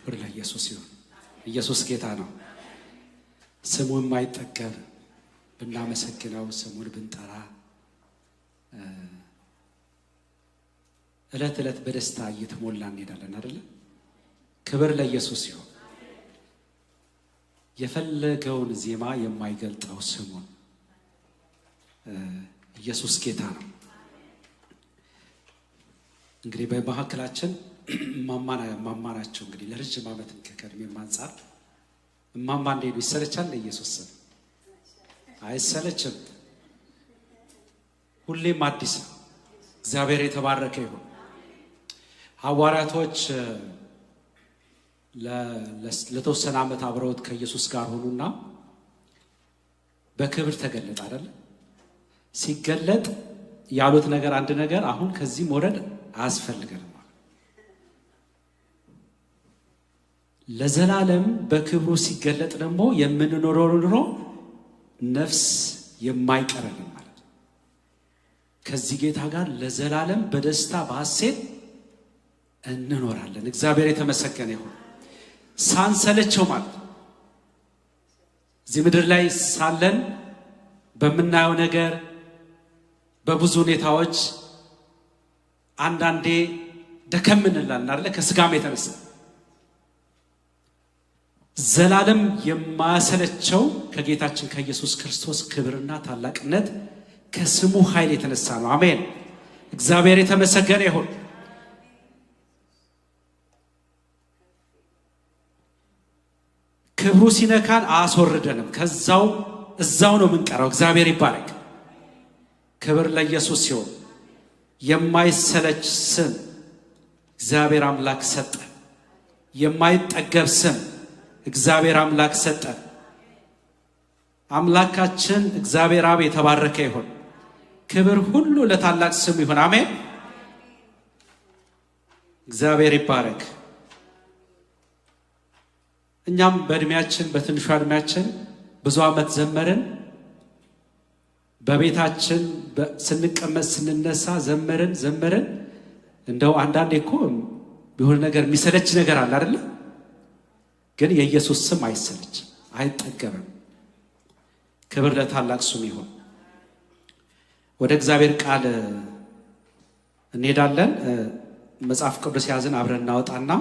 ክብር ለኢየሱስ ይሁን። ኢየሱስ ጌታ ነው። ስሙ የማይጠገብ ብናመሰግነው ስሙን ብንጠራ እለት እለት በደስታ እየተሞላ እንሄዳለን አይደል? ክብር ለኢየሱስ ይሁን። የፈለገውን ዜማ የማይገልጠው ስሙን ኢየሱስ ጌታ ነው። እንግዲህ በመካከላችን ማማናቸው እንግዲህ ለረጅም ዓመት ከእድሜም አንፃር እማማ እንደሄዱ ይሰለቻል። ለኢየሱስ ስም አይሰለችም። ሁሌም አዲስ ነው። እግዚአብሔር የተባረከ ይሁን። ሐዋርያቶች ለተወሰነ ዓመት አብረውት ከኢየሱስ ጋር ሆኑና በክብር ተገለጠ አይደል? ሲገለጥ ያሉት ነገር አንድ ነገር፣ አሁን ከዚህ መውረድ አያስፈልገንም፣ ለዘላለም በክብሩ ሲገለጥ ደግሞ የምንኖረው ኑሮ ነፍስ የማይቀረን ማለት ነው። ከዚህ ጌታ ጋር ለዘላለም በደስታ በሐሴት እንኖራለን። እግዚአብሔር የተመሰገነ ይሁን። ሳንሰለቸው ማለት ነው። እዚህ ምድር ላይ ሳለን በምናየው ነገር በብዙ ሁኔታዎች አንዳንዴ ደከም እንላለን አይደል? ከስጋም የተነሳ ዘላለም የማያሰለቸው ከጌታችን ከኢየሱስ ክርስቶስ ክብርና ታላቅነት ከስሙ ኃይል የተነሳ ነው። አሜን። እግዚአብሔር የተመሰገነ ይሁን። ክብሩ ሲነካን አያስወርደንም። እዛው ነው የምንቀረው። እግዚአብሔር ይባረክ። ክብር ለኢየሱስ ሲሆን የማይሰለች ስም እግዚአብሔር አምላክ ሰጠ። የማይጠገብ ስም እግዚአብሔር አምላክ ሰጠ። አምላካችን እግዚአብሔር አብ የተባረከ ይሁን። ክብር ሁሉ ለታላቅ ስም ይሁን። አሜን። እግዚአብሔር ይባረክ። እኛም በእድሜያችን በትንሿ እድሜያችን ብዙ ዓመት ዘመርን። በቤታችን ስንቀመጥ ስንነሳ ዘመርን። እንደው አንዳንዴ እኮ ቢሆን ነገር የሚሰለች ነገር አለ አይደለ? ግን የኢየሱስ ስም አይሰለች፣ አይጠገብም። ክብር ለታላቅ ስሙ ይሁን። ወደ እግዚአብሔር ቃል እንሄዳለን። መጽሐፍ ቅዱስ ያዝን አብረን እናወጣና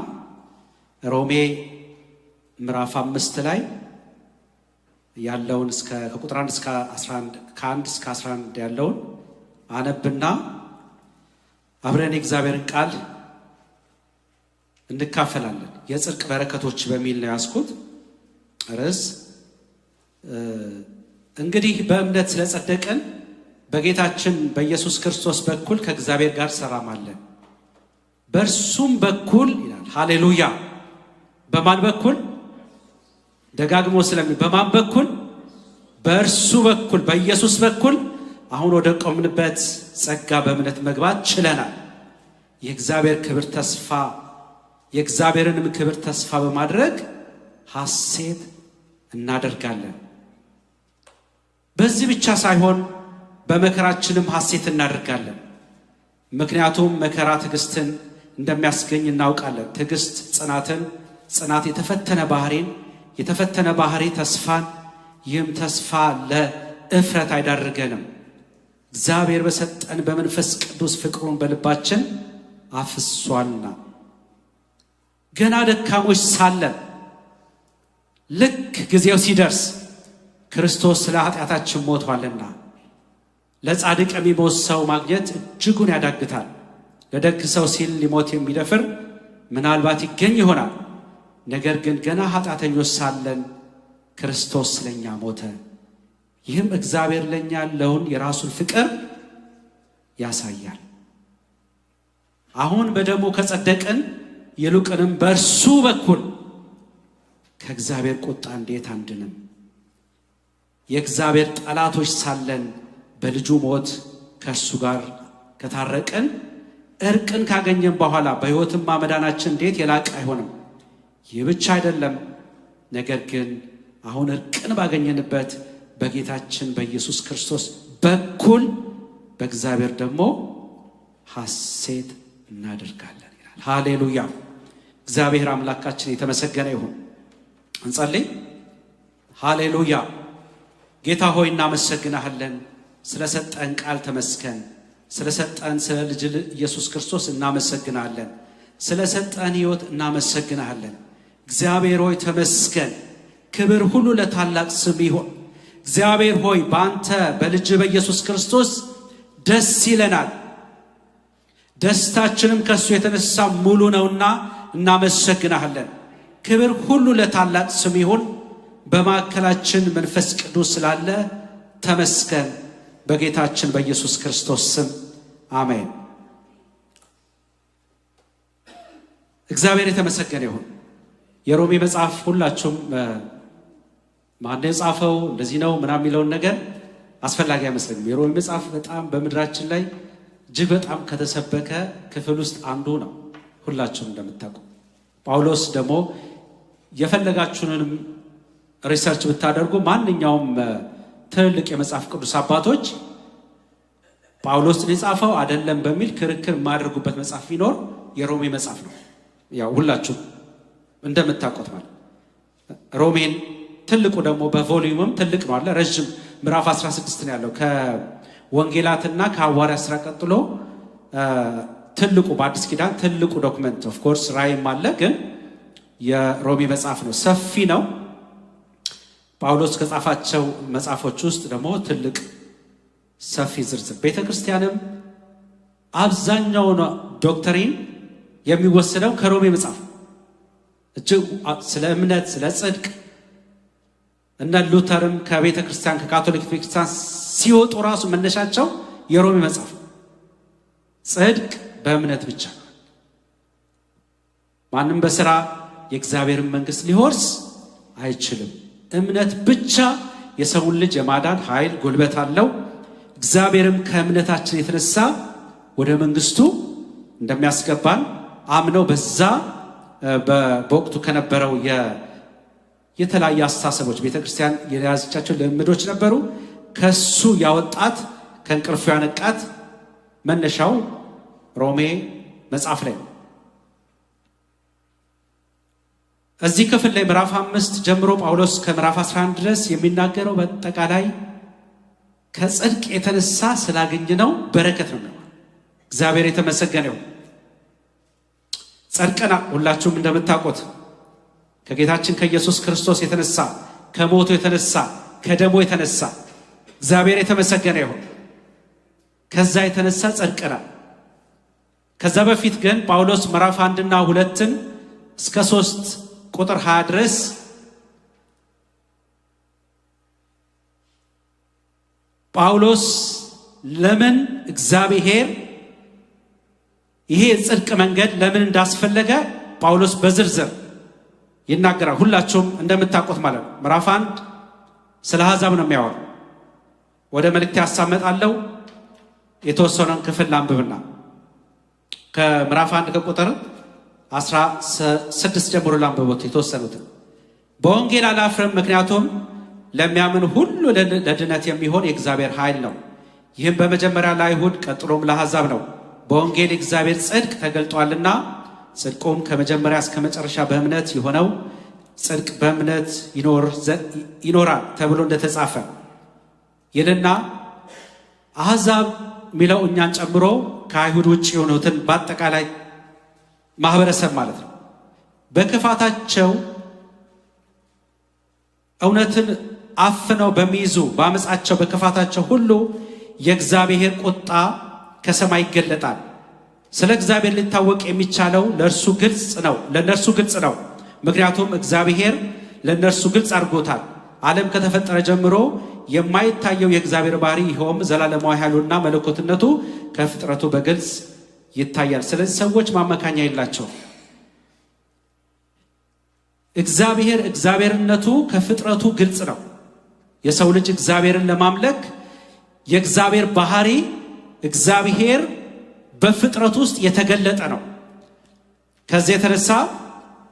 ሮሜ ምዕራፍ 5 ላይ ያለውን ከቁጥር 1 እስከ 11 ከ1 እስከ 11 ያለውን አነብና አብረን የእግዚአብሔርን ቃል እንካፈላለን። የጽድቅ በረከቶች በሚል ነው ያስኩት ርዕስ። እንግዲህ በእምነት ስለጸደቅን በጌታችን በኢየሱስ ክርስቶስ በኩል ከእግዚአብሔር ጋር ሰላማለን፣ በእርሱም በኩል ይላል። ሃሌሉያ። በማን በኩል? ደጋግሞ በማን በኩል? በእርሱ በኩል በኢየሱስ በኩል አሁን ወደ ቆምንበት ጸጋ በእምነት መግባት ችለናል። የእግዚአብሔርንም ክብር ተስፋ በማድረግ ሐሴት እናደርጋለን። በዚህ ብቻ ሳይሆን በመከራችንም ሐሴት እናደርጋለን። ምክንያቱም መከራ ትዕግስትን እንደሚያስገኝ እናውቃለን። ትዕግስት ጽናትን፣ ጽናት የተፈተነ ባህሪ ተስፋን፣ ይህም ተስፋ ለእፍረት አይዳርገንም። እግዚአብሔር በሰጠን በመንፈስ ቅዱስ ፍቅሩን በልባችን አፍሷልና። ገና ደካሞች ሳለን ልክ ጊዜው ሲደርስ ክርስቶስ ስለ ኃጢአታችን ሞቷልና። ለጻድቅ የሚሞት ሰው ማግኘት እጅጉን ያዳግታል። ለደግ ሰው ሲል ሊሞት የሚደፍር ምናልባት ይገኝ ይሆናል። ነገር ግን ገና ኃጢአተኞች ሳለን ክርስቶስ ስለኛ ሞተ። ይህም እግዚአብሔር ለኛ ያለውን የራሱን ፍቅር ያሳያል። አሁን በደሙ ከጸደቅን ይልቁንም በእርሱ በኩል ከእግዚአብሔር ቁጣ እንዴት አንድንም። የእግዚአብሔር ጠላቶች ሳለን በልጁ ሞት ከእርሱ ጋር ከታረቅን እርቅን ካገኘን በኋላ በሕይወትም መዳናችን እንዴት የላቀ አይሆንም። ይህ ብቻ አይደለም፣ ነገር ግን አሁን እርቅን ባገኘንበት በጌታችን በኢየሱስ ክርስቶስ በኩል በእግዚአብሔር ደግሞ ሐሴት እናደርጋለን ይላል። ሃሌሉያ። እግዚአብሔር አምላካችን የተመሰገነ ይሁን። እንጸልይ። ሃሌሉያ። ጌታ ሆይ እናመሰግናለን። ስለሰጠን ቃል ተመስገን። ስለሰጠን ስለ ልጅ ኢየሱስ ክርስቶስ እናመሰግናለን። ስለሰጠን ሕይወት እናመሰግናለን። እግዚአብሔር ሆይ ተመስገን። ክብር ሁሉ ለታላቅ ስም ይሁን። እግዚአብሔር ሆይ በአንተ በልጅ በኢየሱስ ክርስቶስ ደስ ይለናል። ደስታችንም ከሱ የተነሳ ሙሉ ነውና እናመሰግናለን። ክብር ሁሉ ለታላቅ ስም ይሁን። በማዕከላችን መንፈስ ቅዱስ ስላለ ተመስገን። በጌታችን በኢየሱስ ክርስቶስ ስም አሜን። እግዚአብሔር የተመሰገነ ይሁን። የሮሜ መጽሐፍ ሁላችሁም ማን የጻፈው እንደዚህ ነው ምናምን የሚለውን ነገር አስፈላጊ አይመስለኝም። የሮሜ መጽሐፍ በጣም በምድራችን ላይ እጅግ በጣም ከተሰበከ ክፍል ውስጥ አንዱ ነው፣ ሁላችሁም እንደምታውቁ። ጳውሎስ ደግሞ የፈለጋችሁንም ሪሰርች ብታደርጉ ማንኛውም ትልልቅ የመጽሐፍ ቅዱስ አባቶች ጳውሎስ የጻፈው አይደለም በሚል ክርክር የማያደርጉበት መጽሐፍ ቢኖር የሮሜ መጽሐፍ ነው። ያው ሁላችሁም እንደምታውቁት ማለት ሮሜን ትልቁ ደግሞ በቮሊዩምም ትልቅ ነው አለ። ረጅም ምዕራፍ 16 ነው ያለው። ከወንጌላትና ከሐዋርያት ሥራ ቀጥሎ ትልቁ በአዲስ ኪዳን ትልቁ ዶክመንት ኦፍ ኮርስ ራእይም አለ፣ ግን የሮሜ መጽሐፍ ነው። ሰፊ ነው። ጳውሎስ ከጻፋቸው መጽሐፎች ውስጥ ደግሞ ትልቅ ሰፊ ዝርዝር። ቤተ ክርስቲያንም አብዛኛው ዶክትሪን የሚወሰደው ከሮሜ መጽሐፍ እጅግ ስለ እምነት ስለ ጽድቅ እነ ሉተርም ከቤተ ክርስቲያን ከካቶሊክ ቤተ ክርስቲያን ሲወጡ ራሱ መነሻቸው የሮሜ መጽሐፍ። ጽድቅ በእምነት ብቻ ነው። ማንም በሥራ የእግዚአብሔርን መንግሥት ሊወርስ አይችልም። እምነት ብቻ የሰውን ልጅ የማዳን ኃይል ጉልበት አለው። እግዚአብሔርም ከእምነታችን የተነሳ ወደ መንግሥቱ እንደሚያስገባን አምነው በዛ በወቅቱ ከነበረው የተለያየ አስተሳሰቦች ቤተክርስቲያን የያዘቻቸው ልምዶች ነበሩ። ከሱ ያወጣት ከእንቅልፉ ያነቃት መነሻው ሮሜ መጽሐፍ ላይ ነው። እዚህ ክፍል ላይ ምዕራፍ 5 ጀምሮ ጳውሎስ ከምዕራፍ 11 ድረስ የሚናገረው በአጠቃላይ ከጽድቅ የተነሳ ስላገኘነው በረከት ነው። እግዚአብሔር የተመሰገነው። ጸድቀናል። ሁላችሁም እንደምታውቁት ከጌታችን ከኢየሱስ ክርስቶስ የተነሳ ከሞቱ የተነሳ ከደሙ የተነሳ እግዚአብሔር የተመሰገነ ይሁን። ከዛ የተነሳ ጸድቀናል። ከዛ በፊት ግን ጳውሎስ ምዕራፍ 1 እና 2 እስከ 3 ቁጥር 20 ድረስ ጳውሎስ ለምን እግዚአብሔር ይሄ የጽድቅ መንገድ ለምን እንዳስፈለገ ጳውሎስ በዝርዝር ይናገራል። ሁላችሁም እንደምታውቁት ማለት ነው። ምዕራፍ 1 ስለ አሕዛብ ነው የሚያወራው። ወደ መልእክት ያሳመጣለው የተወሰነውን ክፍል ላንብብና ከምዕራፍ 1 ከቁጥር 16 ጀምሮ ላንብቦት የተወሰኑትን። በወንጌል አላፍርም፣ ምክንያቱም ለሚያምን ሁሉ ለድነት የሚሆን የእግዚአብሔር ኃይል ነው። ይህም በመጀመሪያ ለአይሁድ ቀጥሎም ለአሕዛብ ነው። በወንጌል የእግዚአብሔር ጽድቅ ተገልጧልና፣ ጽድቁም ከመጀመሪያ እስከ መጨረሻ በእምነት የሆነው ጽድቅ በእምነት ይኖራል ተብሎ እንደተጻፈ ይልና አሕዛብ ሚለው እኛን ጨምሮ ከአይሁድ ውጭ የሆኑትን በአጠቃላይ ማህበረሰብ ማለት ነው። በክፋታቸው እውነትን አፍነው በሚይዙ በአመፃቸው በክፋታቸው ሁሉ የእግዚአብሔር ቁጣ ከሰማይ ይገለጣል። ስለ እግዚአብሔር ሊታወቅ የሚቻለው ለእርሱ ግልጽ ነው። ምክንያቱም እግዚአብሔር ለእነርሱ ግልጽ አድርጎታል። ዓለም ከተፈጠረ ጀምሮ የማይታየው የእግዚአብሔር ባህሪ ይኸውም ዘላለማዊ ኃይሉና መለኮትነቱ ከፍጥረቱ በግልጽ ይታያል። ስለዚህ ሰዎች ማመካኛ የላቸውም። እግዚአብሔርነቱ ከፍጥረቱ ግልጽ ነው። የሰው ልጅ እግዚአብሔርን ለማምለክ የእግዚአብሔር ባህሪ እግዚአብሔር በፍጥረቱ ውስጥ የተገለጠ ነው። ከዚህ የተነሳ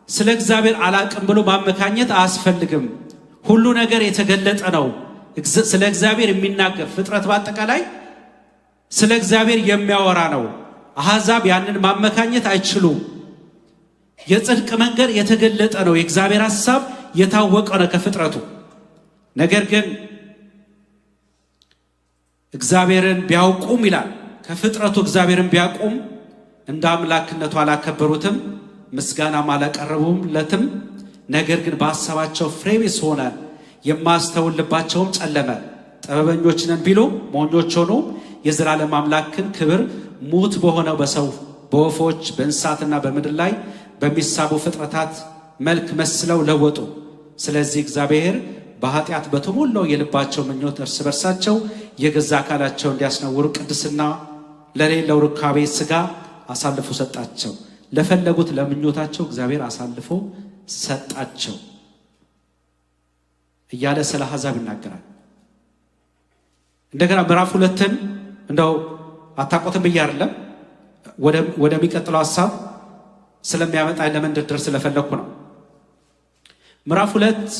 ስለ እግዚአብሔር አላቅም ብሎ ማመካኘት አያስፈልግም። ሁሉ ነገር የተገለጠ ነው። ስለ እግዚአብሔር የሚናገር ፍጥረት በአጠቃላይ ስለ እግዚአብሔር የሚያወራ ነው። አሕዛብ ያንን ማመካኘት አይችሉም። የጽድቅ መንገድ የተገለጠ ነው። የእግዚአብሔር ሐሳብ የታወቀ ነው ከፍጥረቱ። ነገር ግን እግዚአብሔርን ቢያውቁም ይላል ከፍጥረቱ እግዚአብሔርን ቢያውቁም እንደ አምላክነቱ አላከበሩትም፣ ምስጋናም አላቀረቡለትም። ነገር ግን በሐሳባቸው ፍሬ ቢስ ሆነ፣ የማያስተውል ልባቸውም ጨለመ። ጥበበኞች ነን ቢሉ ሞኞች ሆኑ፣ የዘላለም አምላክን ክብር ሙት በሆነው በሰው በወፎች በእንስሳትና በምድር ላይ በሚሳቡ ፍጥረታት መልክ መስለው ለወጡ። ስለዚህ እግዚአብሔር በኃጢአት በተሞላው የልባቸው ምኞት እርስ በርሳቸው የገዛ አካላቸው እንዲያስነውሩ ቅድስና ለሌለው ርካቤ ሥጋ አሳልፎ ሰጣቸው። ለፈለጉት ለምኞታቸው እግዚአብሔር አሳልፎ ሰጣቸው እያለ ስለ አሕዛብ ይናገራል። እንደገና ምዕራፍ 2ን እንደው አታቆትም ብዬ አይደለም ወደሚቀጥለው ሐሳብ ስለሚያመጣ ለመንደርደር ስለፈለኩ ነው። ምዕራፍ 2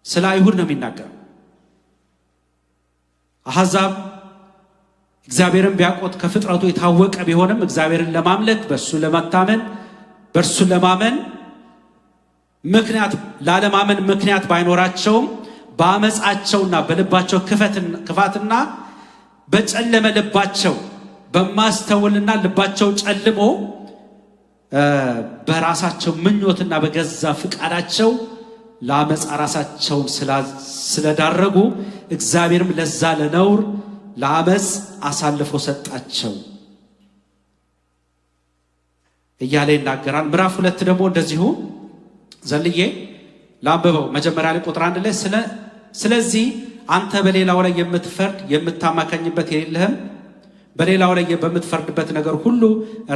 ስለ አይሁድ ነው የሚናገረው። አሕዛብ እግዚአብሔርን ቢያውቁት ከፍጥረቱ የታወቀ ቢሆንም እግዚአብሔርን ለማምለክ በእርሱ ለመታመን በእርሱ ለማመን ምክንያት ላለማመን ምክንያት ባይኖራቸውም በአመፃቸውና በልባቸው ክፋትና በጨለመ ልባቸው በማስተውልና ልባቸው ጨልሞ በራሳቸው ምኞትና በገዛ ፍቃዳቸው ለአመፃ ራሳቸውን ስለዳረጉ እግዚአብሔርም ለዛ ለነውር ለአመፅ አሳልፎ ሰጣቸው እያለ ይናገራል። ምዕራፍ 2 ደግሞ እንደዚሁ ዘልዬ ላንብበው። መጀመሪያ ላይ ቁጥር 1 ላይ ስለዚህ አንተ በሌላው ላይ የምትፈርድ የምታማከኝበት የሌለህም፣ በሌላው ላይ በምትፈርድበት ነገር ሁሉ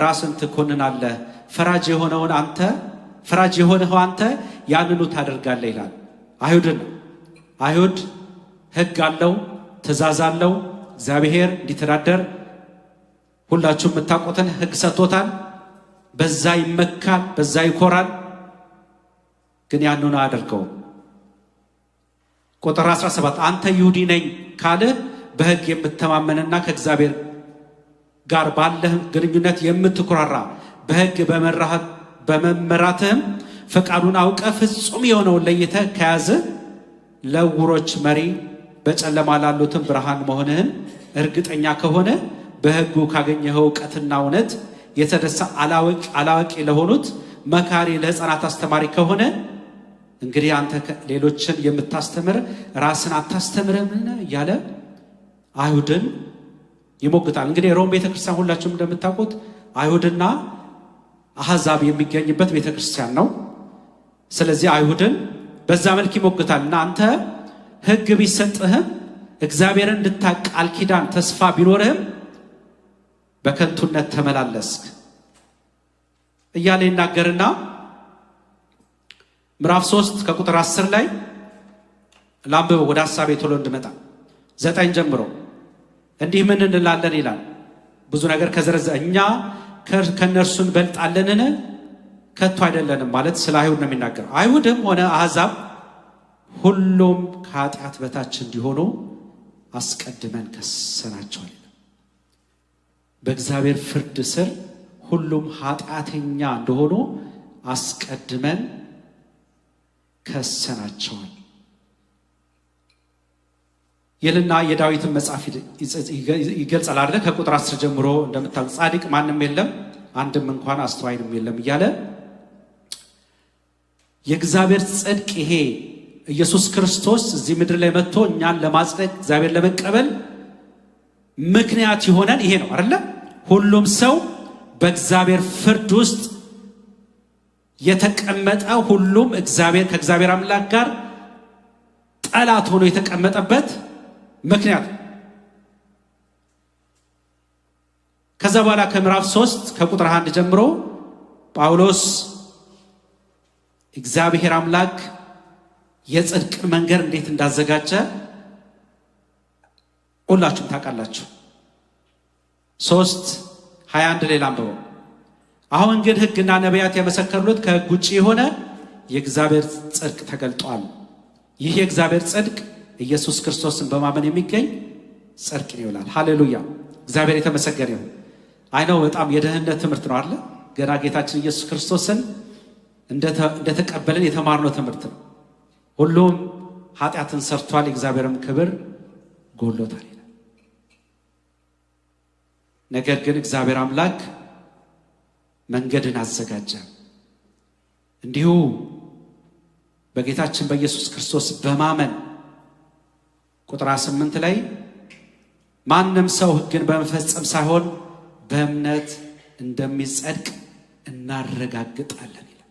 ራስን ትኮንናለህ። ፈራጅ የሆነው አንተ ያንኑ ታደርጋለህ ይላል። አይሁድ ሕግ አለው፣ ትእዛዝ አለው። እግዚአብሔር እንዲተዳደር ሁላችሁም የምታውቁትን ሕግ ሰጥቶታል። በዛ ይመካል፣ በዛ ይኮራል። ግን ያንኑ አያደርገውም። ቁጥር 17 አንተ ይሁዲ ነኝ ካልህ በሕግ የምተማመንና ከእግዚአብሔር ጋር ባለህ ግንኙነት የምትኩራራ በሕግ በመመራትህም ፈቃዱን አውቀ ፍጹም የሆነውን ለይተህ ከያዝህ ለዕውሮች መሪ በጨለማ ላሉትም ብርሃን መሆንህን እርግጠኛ ከሆነ በሕጉ ካገኘኸው እውቀትና እውነት የተነሳ አላዋቂ ለሆኑት መካሪ ለሕፃናት አስተማሪ ከሆነ እንግዲህ አንተ ሌሎችን የምታስተምር ራስን አታስተምርምን? እያለ አይሁድን ይሞግታል። እንግዲህ የሮም ቤተክርስቲያን ሁላችሁም እንደምታውቁት አይሁድና አሕዛብ የሚገኝበት ቤተክርስቲያን ነው። ስለዚህ አይሁድን በዛ መልክ ይሞግታል እና አንተ ሕግ ቢሰጥህም እግዚአብሔርን እንድታውቅ ቃል ኪዳን ተስፋ ቢኖርህም በከንቱነት ተመላለስክ እያለ ይናገርና ምዕራፍ 3 ከቁጥር 10 ላይ ላንብበው ወደ ሐሳቤ ቶሎ እንድመጣ 9 ጀምሮ እንዲህ ምን እንላለን ይላል። ብዙ ነገር ከዘረዘ እኛ ከእነርሱ እንበልጣለንን? ከቶ አይደለንም ማለት ስለ አይሁድ ነው የሚናገረው። አይሁድም ሆነ አሕዛብ ሁሉም ከኃጢአት በታች እንዲሆኑ አስቀድመን ከሰናቸዋል። በእግዚአብሔር ፍርድ ስር ሁሉም ኃጢአተኛ እንደሆኑ አስቀድመን ከሰናቸዋል ይልና የዳዊትን መጽሐፍ ይገልጻል አይደል? ከቁጥር 10 ጀምሮ እንደምታውቁ ጻድቅ ማንም የለም አንድም እንኳን አስተዋይም የለም እያለ የእግዚአብሔር ጽድቅ ይሄ ኢየሱስ ክርስቶስ እዚህ ምድር ላይ መጥቶ እኛን ለማጽደቅ እግዚአብሔር ለመቀበል ምክንያት ይሆነን ይሄ ነው አይደል? ሁሉም ሰው በእግዚአብሔር ፍርድ ውስጥ የተቀመጠ ሁሉም ከእግዚአብሔር አምላክ ጋር ጠላት ሆኖ የተቀመጠበት ምክንያት። ከዛ በኋላ ከምዕራፍ 3 ከቁጥር 1 ጀምሮ ጳውሎስ እግዚአብሔር አምላክ የጽድቅን መንገድ እንዴት እንዳዘጋጀ ሁላችሁም ታውቃላችሁ። 3:21 ሌላ አንብበው። አሁን ግን ሕግና ነቢያት የመሰከሩት ከሕግ ውጭ የሆነ የእግዚአብሔር ጽድቅ ተገልጧል። ይህ የእግዚአብሔር ጽድቅ ኢየሱስ ክርስቶስን በማመን የሚገኝ ጽድቅ ነው ይላል። ሃሌሉያ! እግዚአብሔር የተመሰገነ ይሁን። አይነው በጣም የደህንነት ትምህርት ነው አይደል? ገና ጌታችን ኢየሱስ ክርስቶስን እንደተቀበልን የተማርነው ትምህርት ነው። ሁሉም ኃጢአትን ሰርቷል፣ የእግዚአብሔርም ክብር ጎሎታል ይላል። ነገር ግን እግዚአብሔር አምላክ መንገድን አዘጋጀ። እንዲሁ በጌታችን በኢየሱስ ክርስቶስ በማመን ቁጥር 8 ላይ ማንም ሰው ሕግን በመፈጸም ሳይሆን በእምነት እንደሚጸድቅ እናረጋግጣለን ይላል።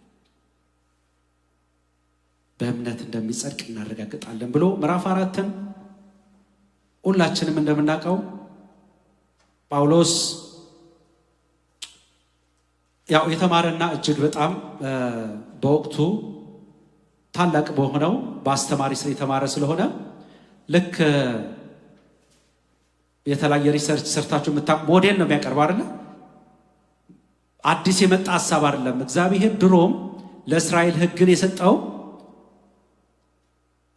በእምነት እንደሚጸድቅ እናረጋግጣለን ብሎ ምዕራፍ 4ን ሁላችንም እንደምናውቀው ጳውሎስ ያው የተማረና እጅግ በጣም በወቅቱ ታላቅ በሆነው በአስተማሪ ስለ የተማረ ስለሆነ ልክ የተለያየ ሪሰርች ሰርታችሁ ሞዴል ነው የሚያቀርበው አይደለ? አዲስ የመጣ ሐሳብ አይደለም። እግዚአብሔር ድሮም ለእስራኤል ሕግን የሰጠው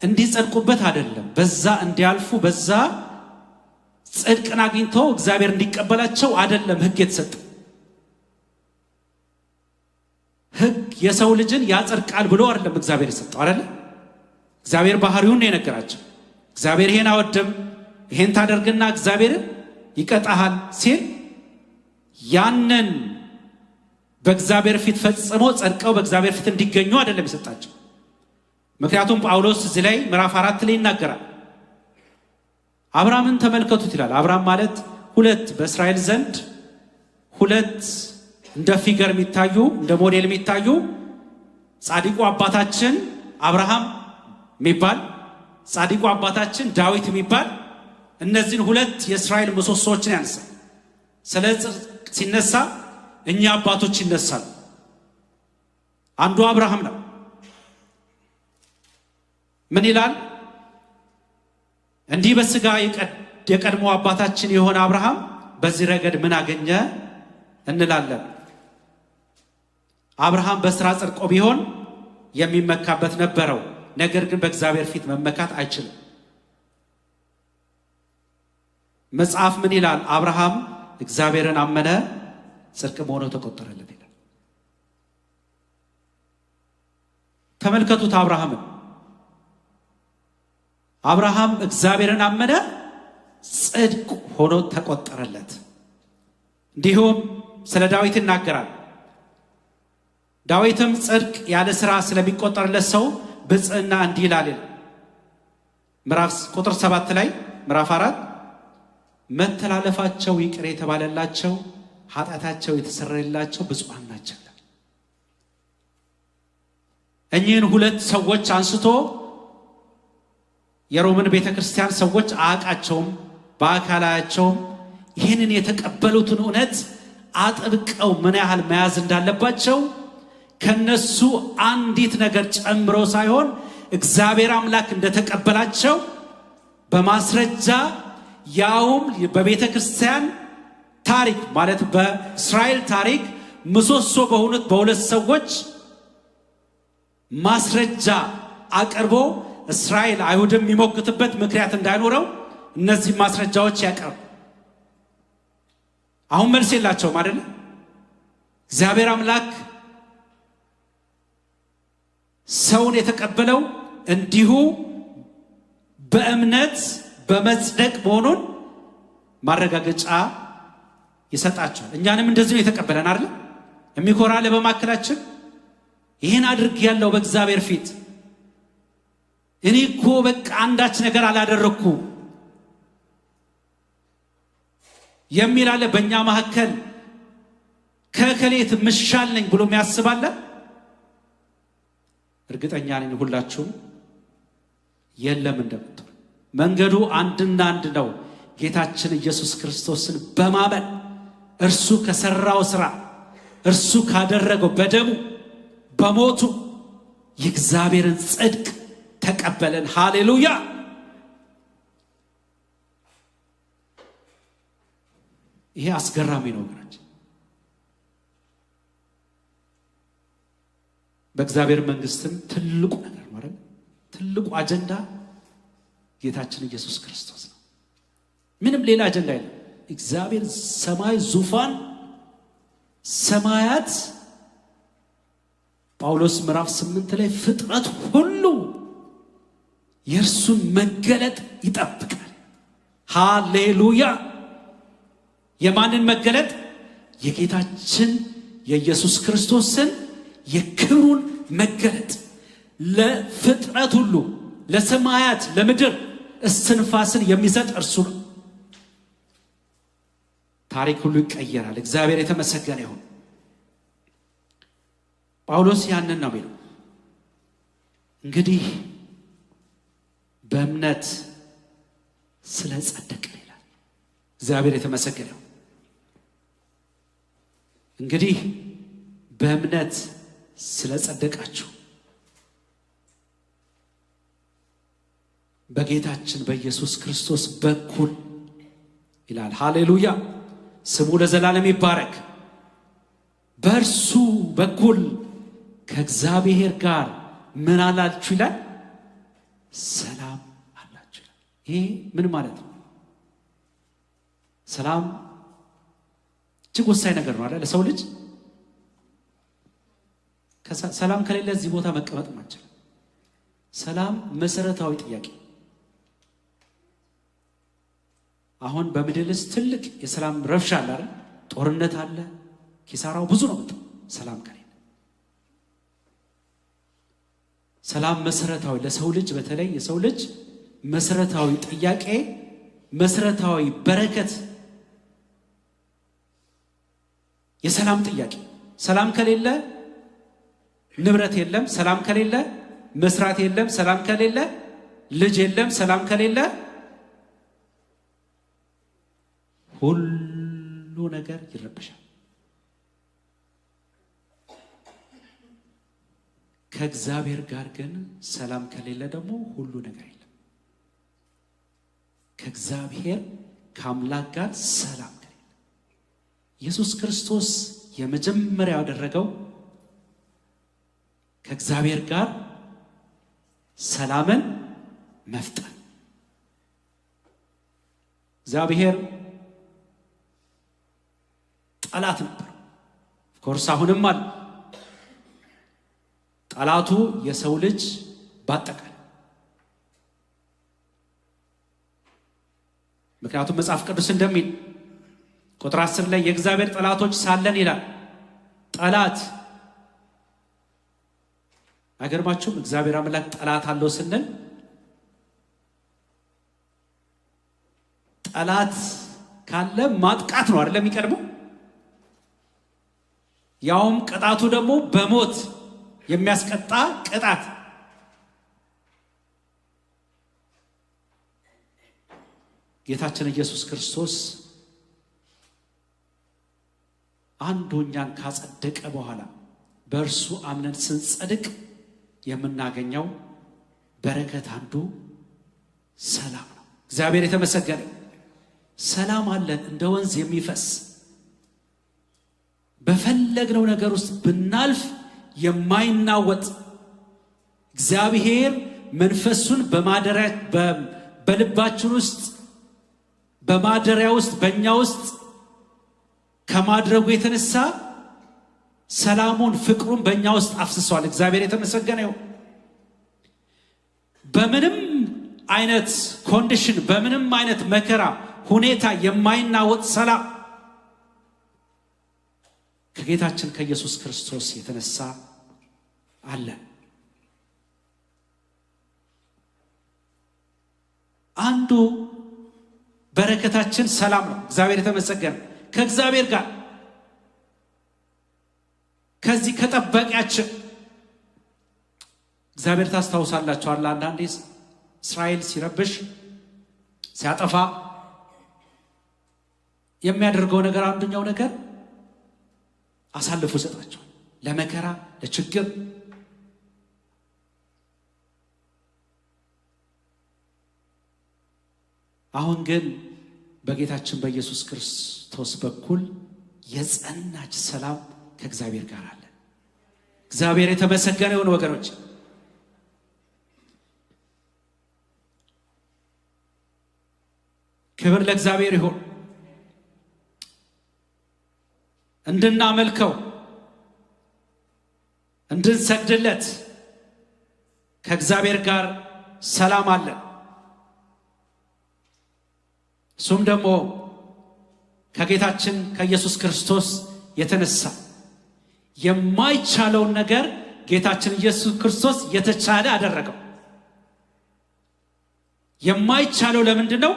እንዲጸድቁበት አይደለም፣ በዛ እንዲያልፉ በዛ ጽድቅን አግኝተው እግዚአብሔር እንዲቀበላቸው አይደለም ሕግ የተሰጠው። ሕግ የሰው ልጅን ያጸድቃል ብሎ አይደለም እግዚአብሔር የሰጠው አይደለ? እግዚአብሔር ባህሪውን ነው የነገራቸው። እግዚአብሔር ይሄን አወድም ይሄን ታደርግና እግዚአብሔር ይቀጣሃል ሲል ያንን በእግዚአብሔር ፊት ፈጽሞ ጸድቀው በእግዚአብሔር ፊት እንዲገኙ አይደለም የሰጣቸው። ምክንያቱም ጳውሎስ እዚህ ላይ ምዕራፍ 4 ላይ ይናገራል። አብርሃምን ተመልከቱት ይላል። አብርሃም ማለት ሁለት በእስራኤል ዘንድ ሁለት እንደ ፊገር የሚታዩ እንደ ሞዴል የሚታዩ ጻድቁ አባታችን አብርሃም የሚባል ጻድቁ አባታችን ዳዊት የሚባል እነዚህን ሁለት የእስራኤል ምሰሶዎችን ያነሳል። ስለ ጽድቅ ሲነሳ እኛ አባቶች ይነሳሉ። አንዱ አብርሃም ነው። ምን ይላል? እንዲህ በስጋ የቀድሞ አባታችን የሆነ አብርሃም በዚህ ረገድ ምን አገኘ እንላለን? አብርሃም በስራ ጸድቆ ቢሆን የሚመካበት ነበረው፣ ነገር ግን በእግዚአብሔር ፊት መመካት አይችልም። መጽሐፍ ምን ይላል? አብርሃም እግዚአብሔርን አመነ፣ ጽድቅም ሆኖ ተቆጠረለት ይላል። ተመልከቱት አብርሃምን። አብርሃም እግዚአብሔርን አመነ፣ ጽድቅ ሆኖ ተቆጠረለት። እንዲሁም ስለ ዳዊት ይናገራል። ዳዊትም ጽድቅ ያለ ሥራ ስለሚቆጠርለት ሰው ብፅዕና እንዲህ ይላል ምዕራፍ ቁጥር 7 ላይ ምዕራፍ 4 መተላለፋቸው ይቅር የተባለላቸው ኃጢአታቸው የተሰረየላቸው ብፁዓን ናቸው። እኚህን ሁለት ሰዎች አንስቶ የሮምን ቤተክርስቲያን ሰዎች አያውቃቸውም፣ በአካላቸውም ይህንን የተቀበሉትን እውነት አጥብቀው ምን ያህል መያዝ እንዳለባቸው ከነሱ አንዲት ነገር ጨምሮ ሳይሆን እግዚአብሔር አምላክ እንደተቀበላቸው በማስረጃ ያውም በቤተ ክርስቲያን ታሪክ ማለት በእስራኤል ታሪክ ምሰሶ በሆኑት በሁለት ሰዎች ማስረጃ አቅርቦ እስራኤል አይሁድም የሚሞግትበት ምክንያት እንዳይኖረው እነዚህ ማስረጃዎች ያቀርብ። አሁን መልስ የላቸውም አይደል? እግዚአብሔር አምላክ ሰውን የተቀበለው እንዲሁ በእምነት በመጽደቅ መሆኑን ማረጋገጫ ይሰጣቸዋል። እኛንም እንደዚህ ነው የተቀበለን አይደል? የሚኮራ አለ በማከላችን ይህን አድርግ ያለው በእግዚአብሔር ፊት እኔ እኮ በቃ አንዳች ነገር አላደረኩ የሚል አለ። በእኛ መካከል ከከሌት ምሻል ነኝ ብሎ የሚያስባለ። እርግጠኛ ነኝ ሁላችሁም የለም እንደምትሉ። መንገዱ አንድና አንድ ነው። ጌታችን ኢየሱስ ክርስቶስን በማመን እርሱ ከሰራው ስራ እርሱ ካደረገው በደሙ በሞቱ የእግዚአብሔርን ጽድቅ ተቀበለን። ሃሌሉያ! ይሄ አስገራሚ ነው ወገኖች። በእግዚአብሔር መንግስትም ትልቁ ነገር ማለት ትልቁ አጀንዳ ጌታችን ኢየሱስ ክርስቶስ ነው። ምንም ሌላ አጀንዳ የለም። እግዚአብሔር ሰማይ ዙፋን ሰማያት ጳውሎስ ምዕራፍ 8 ላይ ፍጥረት ሁሉ የእርሱን መገለጥ ይጠብቃል። ሃሌሉያ! የማንን መገለጥ? የጌታችን የኢየሱስ ክርስቶስን የክብሩን መገለጥ። ለፍጥረት ሁሉ፣ ለሰማያት፣ ለምድር እስትንፋስን የሚሰጥ እርሱ ነው። ታሪክ ሁሉ ይቀየራል። እግዚአብሔር የተመሰገነ ይሁን። ጳውሎስ ያንን ነው የሚለው። እንግዲህ በእምነት ስለ ጸደቅን ይላል። እግዚአብሔር የተመሰገነ ይሁን። እንግዲህ በእምነት ስለ ጸደቃችሁ በጌታችን በኢየሱስ ክርስቶስ በኩል ይላል። ሃሌሉያ! ስሙ ለዘላለም ይባረክ። በእርሱ በኩል ከእግዚአብሔር ጋር ምን አላችሁ ይላል? ሰላም አላችሁ ይላል። ይሄ ምን ማለት ነው? ሰላም እጅግ ወሳኝ ነገር ነው አይደል? ለሰው ልጅ ሰላም ከሌለ እዚህ ቦታ መቀመጥ ማንችል። ሰላም መሰረታዊ ጥያቄ። አሁን በምድር ውስጥ ትልቅ የሰላም ረብሻ አለ አይደል? ጦርነት አለ። ኪሳራው ብዙ ነው። ሰላም ከሌለ ሰላም መሰረታዊ ለሰው ልጅ በተለይ የሰው ልጅ መሰረታዊ ጥያቄ፣ መሰረታዊ በረከት የሰላም ጥያቄ። ሰላም ከሌለ ንብረት የለም። ሰላም ከሌለ መስራት የለም። ሰላም ከሌለ ልጅ የለም። ሰላም ከሌለ ሁሉ ነገር ይረበሻል። ከእግዚአብሔር ጋር ግን ሰላም ከሌለ ደግሞ ሁሉ ነገር የለም። ከእግዚአብሔር ከአምላክ ጋር ሰላም ከሌለ ኢየሱስ ክርስቶስ የመጀመሪያው ያደረገው ከእግዚአብሔር ጋር ሰላምን መፍጠር። እግዚአብሔር ጠላት ነበር። ኦፍኮርስ አሁንም አለ። ጠላቱ የሰው ልጅ ባጠቃላይ። ምክንያቱም መጽሐፍ ቅዱስ እንደሚል ቁጥር 10 ላይ የእግዚአብሔር ጠላቶች ሳለን ይላል። ጠላት አይገርማችሁም? እግዚአብሔር አምላክ ጠላት አለው ስንል ጠላት ካለ ማጥቃት ነው አይደል የሚቀድመው? ያውም ቅጣቱ ደግሞ በሞት የሚያስቀጣ ቅጣት። ጌታችን ኢየሱስ ክርስቶስ አንዱ እኛን ካጸደቀ በኋላ በእርሱ አምነን ስንጸድቅ የምናገኘው በረከት አንዱ ሰላም ነው። እግዚአብሔር የተመሰገነ። ሰላም አለን እንደ ወንዝ የሚፈስ በፈለግነው ነገር ውስጥ ብናልፍ የማይናወጥ እግዚአብሔር መንፈሱን በልባችን ውስጥ በማደሪያ ውስጥ በእኛ ውስጥ ከማድረጉ የተነሳ ሰላሙን ፍቅሩን በእኛ ውስጥ አፍስሷል። እግዚአብሔር የተመሰገነ ይሁን። በምንም አይነት ኮንዲሽን በምንም አይነት መከራ ሁኔታ የማይናወጥ ሰላም ከጌታችን ከኢየሱስ ክርስቶስ የተነሳ አለ። አንዱ በረከታችን ሰላም ነው። እግዚአብሔር የተመሰገነ። ከእግዚአብሔር ጋር ከዚህ ከጠባቂያችን እግዚአብሔር ታስታውሳላችሁ አለ። አንዳንዴ እስራኤል ሲረብሽ ሲያጠፋ የሚያደርገው ነገር አንደኛው ነገር አሳልፎ ይሰጣቸው ለመከራ ለችግር። አሁን ግን በጌታችን በኢየሱስ ክርስቶስ በኩል የጸናች ሰላም ከእግዚአብሔር ጋር አለ። እግዚአብሔር የተመሰገነ ይሁን ወገኖች። ክብር ለእግዚአብሔር ይሁን። እንድናመልከው እንድንሰግድለት ከእግዚአብሔር ጋር ሰላም አለን። እሱም ደግሞ ከጌታችን ከኢየሱስ ክርስቶስ የተነሳ የማይቻለውን ነገር ጌታችን ኢየሱስ ክርስቶስ የተቻለ አደረገው። የማይቻለው ለምንድን ነው?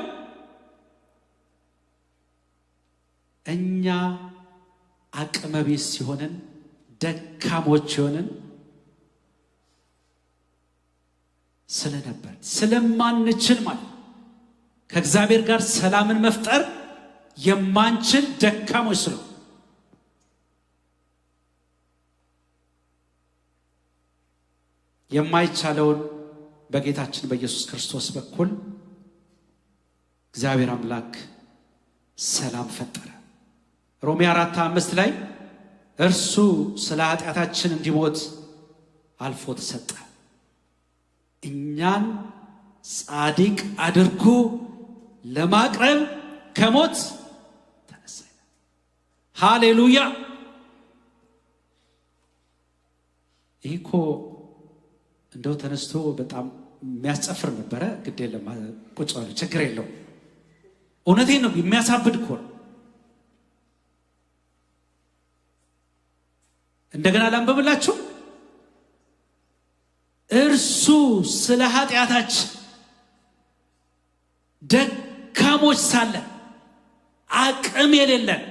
እኛ አቅመ ቢስ ሲሆንን ደካሞች ሲሆንን ስለነበር ስለማንችል ማለት ከእግዚአብሔር ጋር ሰላምን መፍጠር የማንችል ደካሞች ስለሆን የማይቻለውን በጌታችን በኢየሱስ ክርስቶስ በኩል እግዚአብሔር አምላክ ሰላም ፈጠረ። ሮሜ 4:5 ላይ እርሱ ስለ ኃጢአታችን እንዲሞት አልፎ ተሰጠ፣ እኛን ጻድቅ አድርጎ ለማቅረብ ከሞት ተነሳ። ሃሌሉያ! ይህ እኮ እንደው ተነስቶ በጣም የሚያስጨፍር ነበረ። ግድ የለም ቁጭ በሉ፣ ችግር የለው። እውነቴን ነው፣ የሚያሳብድ እኮ ነው። እንደገና ላንብብላችሁ። እርሱ ስለ ኃጢአታችን ደካሞች ሳለን አቅም የሌለን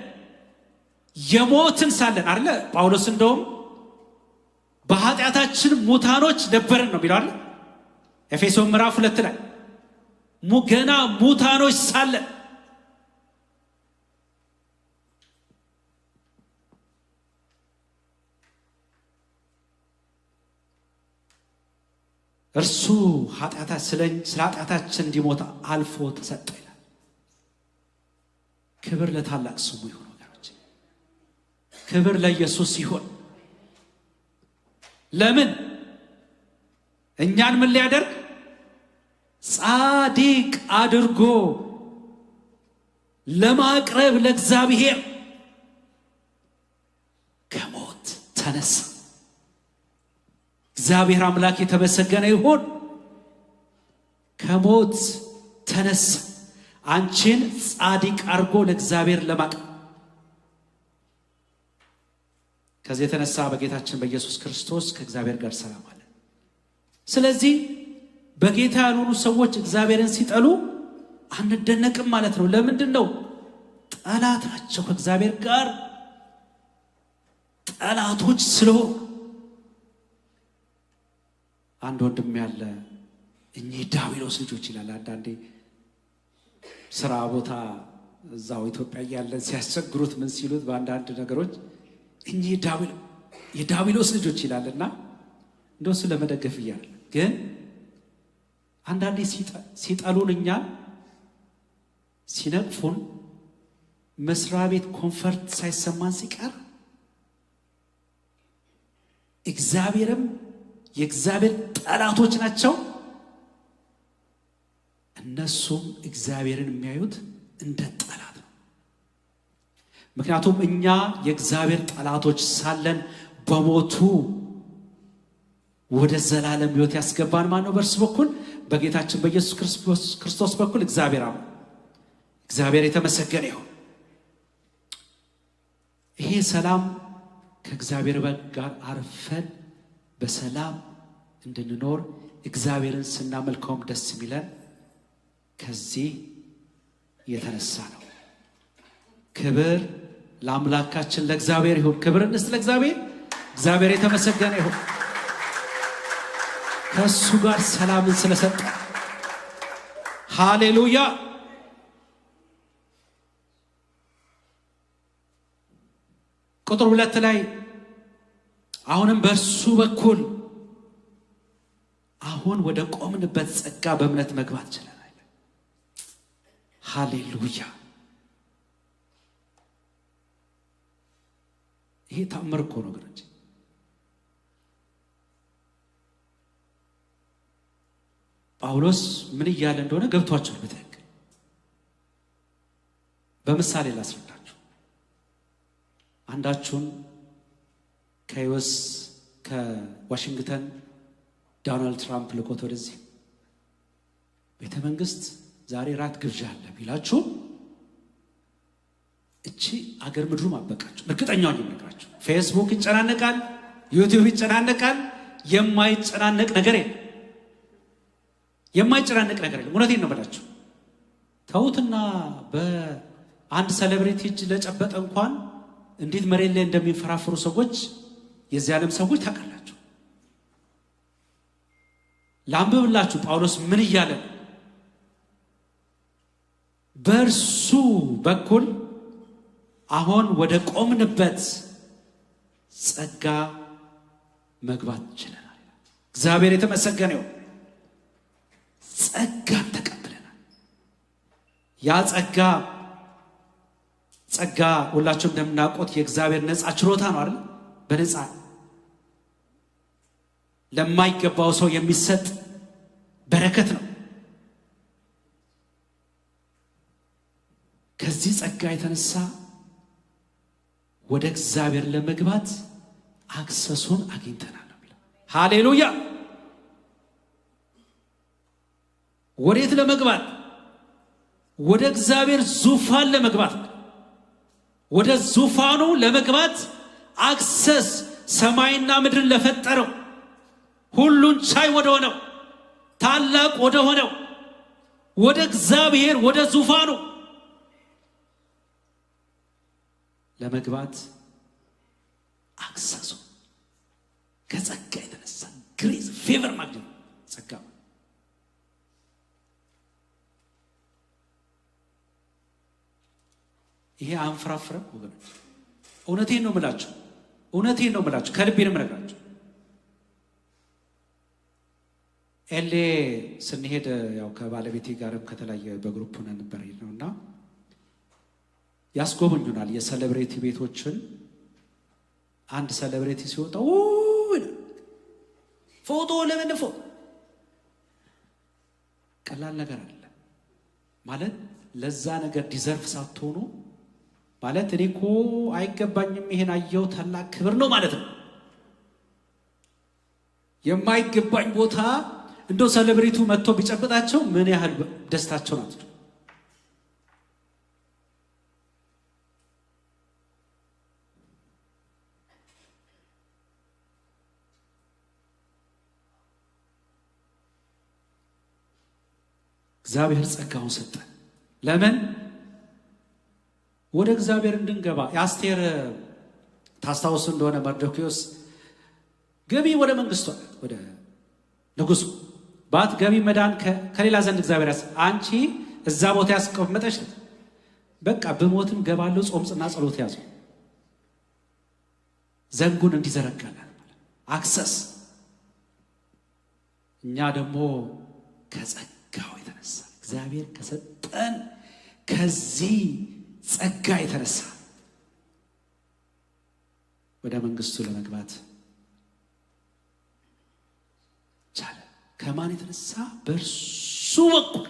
የሞትን ሳለን አለ ጳውሎስ። እንደውም በኃጢአታችን ሙታኖች ነበርን ነው የሚለው አይደል? ኤፌሶን ምዕራፍ 2 ላይ ገና ሙታኖች ሳለን እርሱ ስለ ኃጢአታችን እንዲሞት አልፎ ተሰጠ ይላል። ክብር ለታላቅ ስሙ ይሁን ወገኖች፣ ክብር ለኢየሱስ ይሁን። ለምን እኛን ምን ሊያደርግ? ጻድቅ አድርጎ ለማቅረብ ለእግዚአብሔር ከሞት ተነሳ። እግዚአብሔር አምላክ የተመሰገነ ይሁን። ከሞት ተነሳ አንቺን ጻድቅ አድርጎ ለእግዚአብሔር ለማቅረብ። ከዚህ የተነሳ በጌታችን በኢየሱስ ክርስቶስ ከእግዚአብሔር ጋር ሰላም አለ። ስለዚህ በጌታ ያልሆኑ ሰዎች እግዚአብሔርን ሲጠሉ አንደነቅም ማለት ነው። ለምንድን ነው? ጠላት ናቸው። ከእግዚአብሔር ጋር ጠላቶች ስለሆኑ። አንድ ወንድም ያለ እኚህ ዳቢሎስ ልጆች ይላል። አንዳንዴ ስራ ቦታ እዛው ኢትዮጵያ እያለን ሲያስቸግሩት ምን ሲሉት በአንዳንድ ነገሮች እኚህ የዳቢሎስ ልጆች ይላልና እንደሱ ለመደገፍ እያለ ግን አንዳንዴ ሲጠሉን እኛን ሲነቅፉን መስሪያ ቤት ኮንፈርት ሳይሰማን ሲቀር እግዚአብሔርም የእግዚአብሔር ጠላቶች ናቸው። እነሱም እግዚአብሔርን የሚያዩት እንደ ጠላት ነው። ምክንያቱም እኛ የእግዚአብሔር ጠላቶች ሳለን በሞቱ ወደ ዘላለም ሕይወት ያስገባን ማን ነው? በእርሱ በኩል በጌታችን በኢየሱስ ክርስቶስ በኩል እግዚአብሔር የተመሰገነ ይሁን። ይሄ ሰላም ከእግዚአብሔር ጋር አርፈን በሰላም እንድንኖር እግዚአብሔርን ስናመልከውም ደስ የሚለን ከዚህ የተነሳ ነው። ክብር ለአምላካችን ለእግዚአብሔር ይሁን። ክብር እንስጥ ለእግዚአብሔር። እግዚአብሔር የተመሰገነ ይሁን ከእሱ ጋር ሰላምን ስለሰጠ። ሃሌሉያ። ቁጥር 2 ላይ አሁንም በእርሱ በኩል አሁን ወደ ቆምንበት ጸጋ በእምነት መግባት ችለናል። ሃሌሉያ። ይሄ ታምር እኮ ነው ወገኖች። ጳውሎስ ምን እያለ እንደሆነ ገብቷቸዋል በትክክል። በምሳሌ ላስረዳችሁ። አንዳችሁን ከዋሽንግተን ዶናልድ ትራምፕ ልኮት ወደዚህ ቤተ መንግስት ዛሬ ራት ግብዣ አለ ቢላችሁ እቺ አገር ምድሩ ማበቃችሁ እርግጠኛው ነግራችሁ። ፌስቡክ ይጨናነቃል፣ ዩቲዩብ ይጨናነቃል። የማይጨናነቅ ነገር የለም። የማይጨናነቅ ነገር የለም። እውነቴን ነው የምላችሁ። ተውትና በአንድ ሴሌብሪቲ እጅ ለጨበጠ እንኳን እንዴት መሬት ላይ እንደሚንፈራፍሩ ሰዎች የዚህ ዓለም ሰዎች ታውቃላችሁ። ላንብብላችሁ ጳውሎስ ምን እያለ ነው? በእርሱ በኩል አሁን ወደ ቆምንበት ጸጋ መግባት ችለናል። እግዚአብሔር የተመሰገነ ይሁን። ጸጋን ተቀብለናል። ያ ጸጋ ሁላችሁም እንደምናውቁት የእግዚአብሔር ነፃ ችሮታ ነው አይደል? በነፃ ለማይገባው ሰው የሚሰጥ በረከት ነው። ከዚህ ጸጋ የተነሳ ወደ እግዚአብሔር ለመግባት አክሰሱን አግኝተናል ነው የሚለው። ሃሌሉያ! ወዴት ለመግባት? ወደ እግዚአብሔር ዙፋን ለመግባት። ወደ ዙፋኑ ለመግባት አክሰስ ሰማይና ምድርን ለፈጠረው ሁሉን ቻይ ወደ ሆነው ታላቅ ወደ ሆነው ወደ እግዚአብሔር ወደ ዙፋኑ ለመግባት አክሰሱ ከጸጋ የተነሳ ግሬስ ፌቨር ማግኘት ጸጋ። ይሄ አንፍራፍረም ወገኖች። እውነቴን ነው የምላችሁ፣ እውነቴን ነው የምላችሁ፣ ከልቤ ነው የምነግራችሁ። ኤሌ ስንሄድ ያው ከባለቤቴ ጋርም ከተለያየ በግሩፕ ሆነን ነበር ነውና ያስጎበኙናል የሴሌብሪቲ ቤቶችን። አንድ ሴሌብሪቲ ሲወጣ ፎቶ ለምን ፎቶ ቀላል ነገር አለ ማለት ለዛ ነገር ዲዘርቭ ሳትሆኑ ማለት እኔ እኮ አይገባኝም ይሄን አየው ታላቅ ክብር ነው ማለት ነው። የማይገባኝ ቦታ እንደው ሴሌብሪቲው መጥቶ ቢጨብጣቸው ምን ያህል ደስታቸው ናቸው። እግዚአብሔር ጸጋውን ሰጠ። ለምን? ወደ እግዚአብሔር እንድንገባ። የአስቴር ታስታውሱ እንደሆነ መርዶክዮስ ገቢ ወደ መንግስቷ ወደ ንጉሱ ባት ገቢ መዳን ከሌላ ዘንድ እግዚአብሔር አንቺ እዛ ቦታ ያስቀመጠሽ በቃ በሞትም ገባለው ጾምጽና ጸሎት ያዙ ዘንጉን እንዲዘረጋናል አክሰስ። እኛ ደግሞ ከጸጋው የተነሳ እግዚአብሔር ከሰጠን ከዚህ ጸጋ የተነሳ ወደ መንግስቱ ለመግባት ቻለ። ከማን የተነሳ? በእርሱ በኩል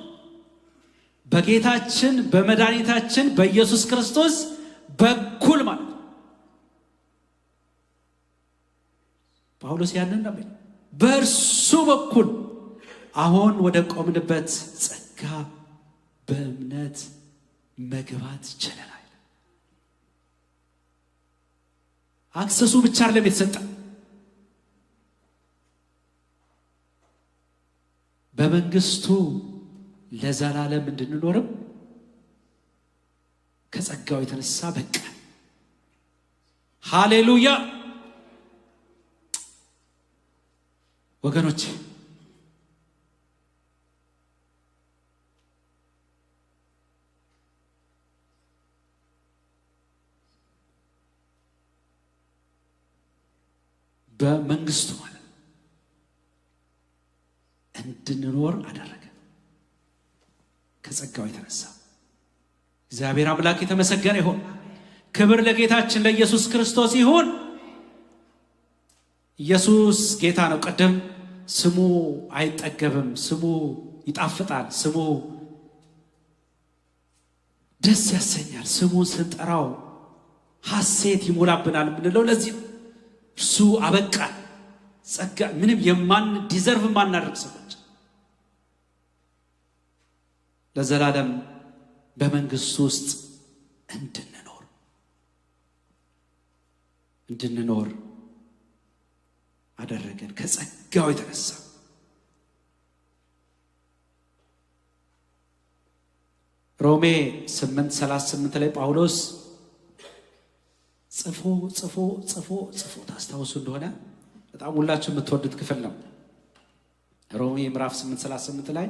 በጌታችን በመድኃኒታችን በኢየሱስ ክርስቶስ በኩል ማለት ነው። ጳውሎስ ያንን ነው በእርሱ በኩል አሁን ወደ ቆምንበት ጸጋ በእምነት መግባት ችለናል። አክሰሱ ብቻ አይደለም የተሰጠ በመንግስቱ ለዘላለም እንድንኖርም ከጸጋው የተነሳ በቃ። ሃሌሉያ ወገኖች፣ በመንግስቱ ማለት እንድንኖር አደረገ ከጸጋው የተነሳ። እግዚአብሔር አምላክ የተመሰገነ ይሁን። ክብር ለጌታችን ለኢየሱስ ክርስቶስ ይሁን። ኢየሱስ ጌታ ነው። ቀደም ስሙ አይጠገብም፣ ስሙ ይጣፍጣል፣ ስሙ ደስ ያሰኛል። ስሙን ስንጠራው ሐሴት ይሞላብናል የምንለው ለዚህ እርሱ አበቃን። ጸጋ ምንም ዲዘርቭ ማናደርግ ሰዎች ለዘላለም በመንግስቱ ውስጥ እንድንኖር አደረገን ከጸጋው የተነሳ። ሮሜ 8:38 ላይ ጳውሎስ ጽፎ ታስታውሱ እንደሆነ በጣም ሁላችሁ የምትወዱት ክፍል ነው። ሮሜ ምዕራፍ 8:38 ላይ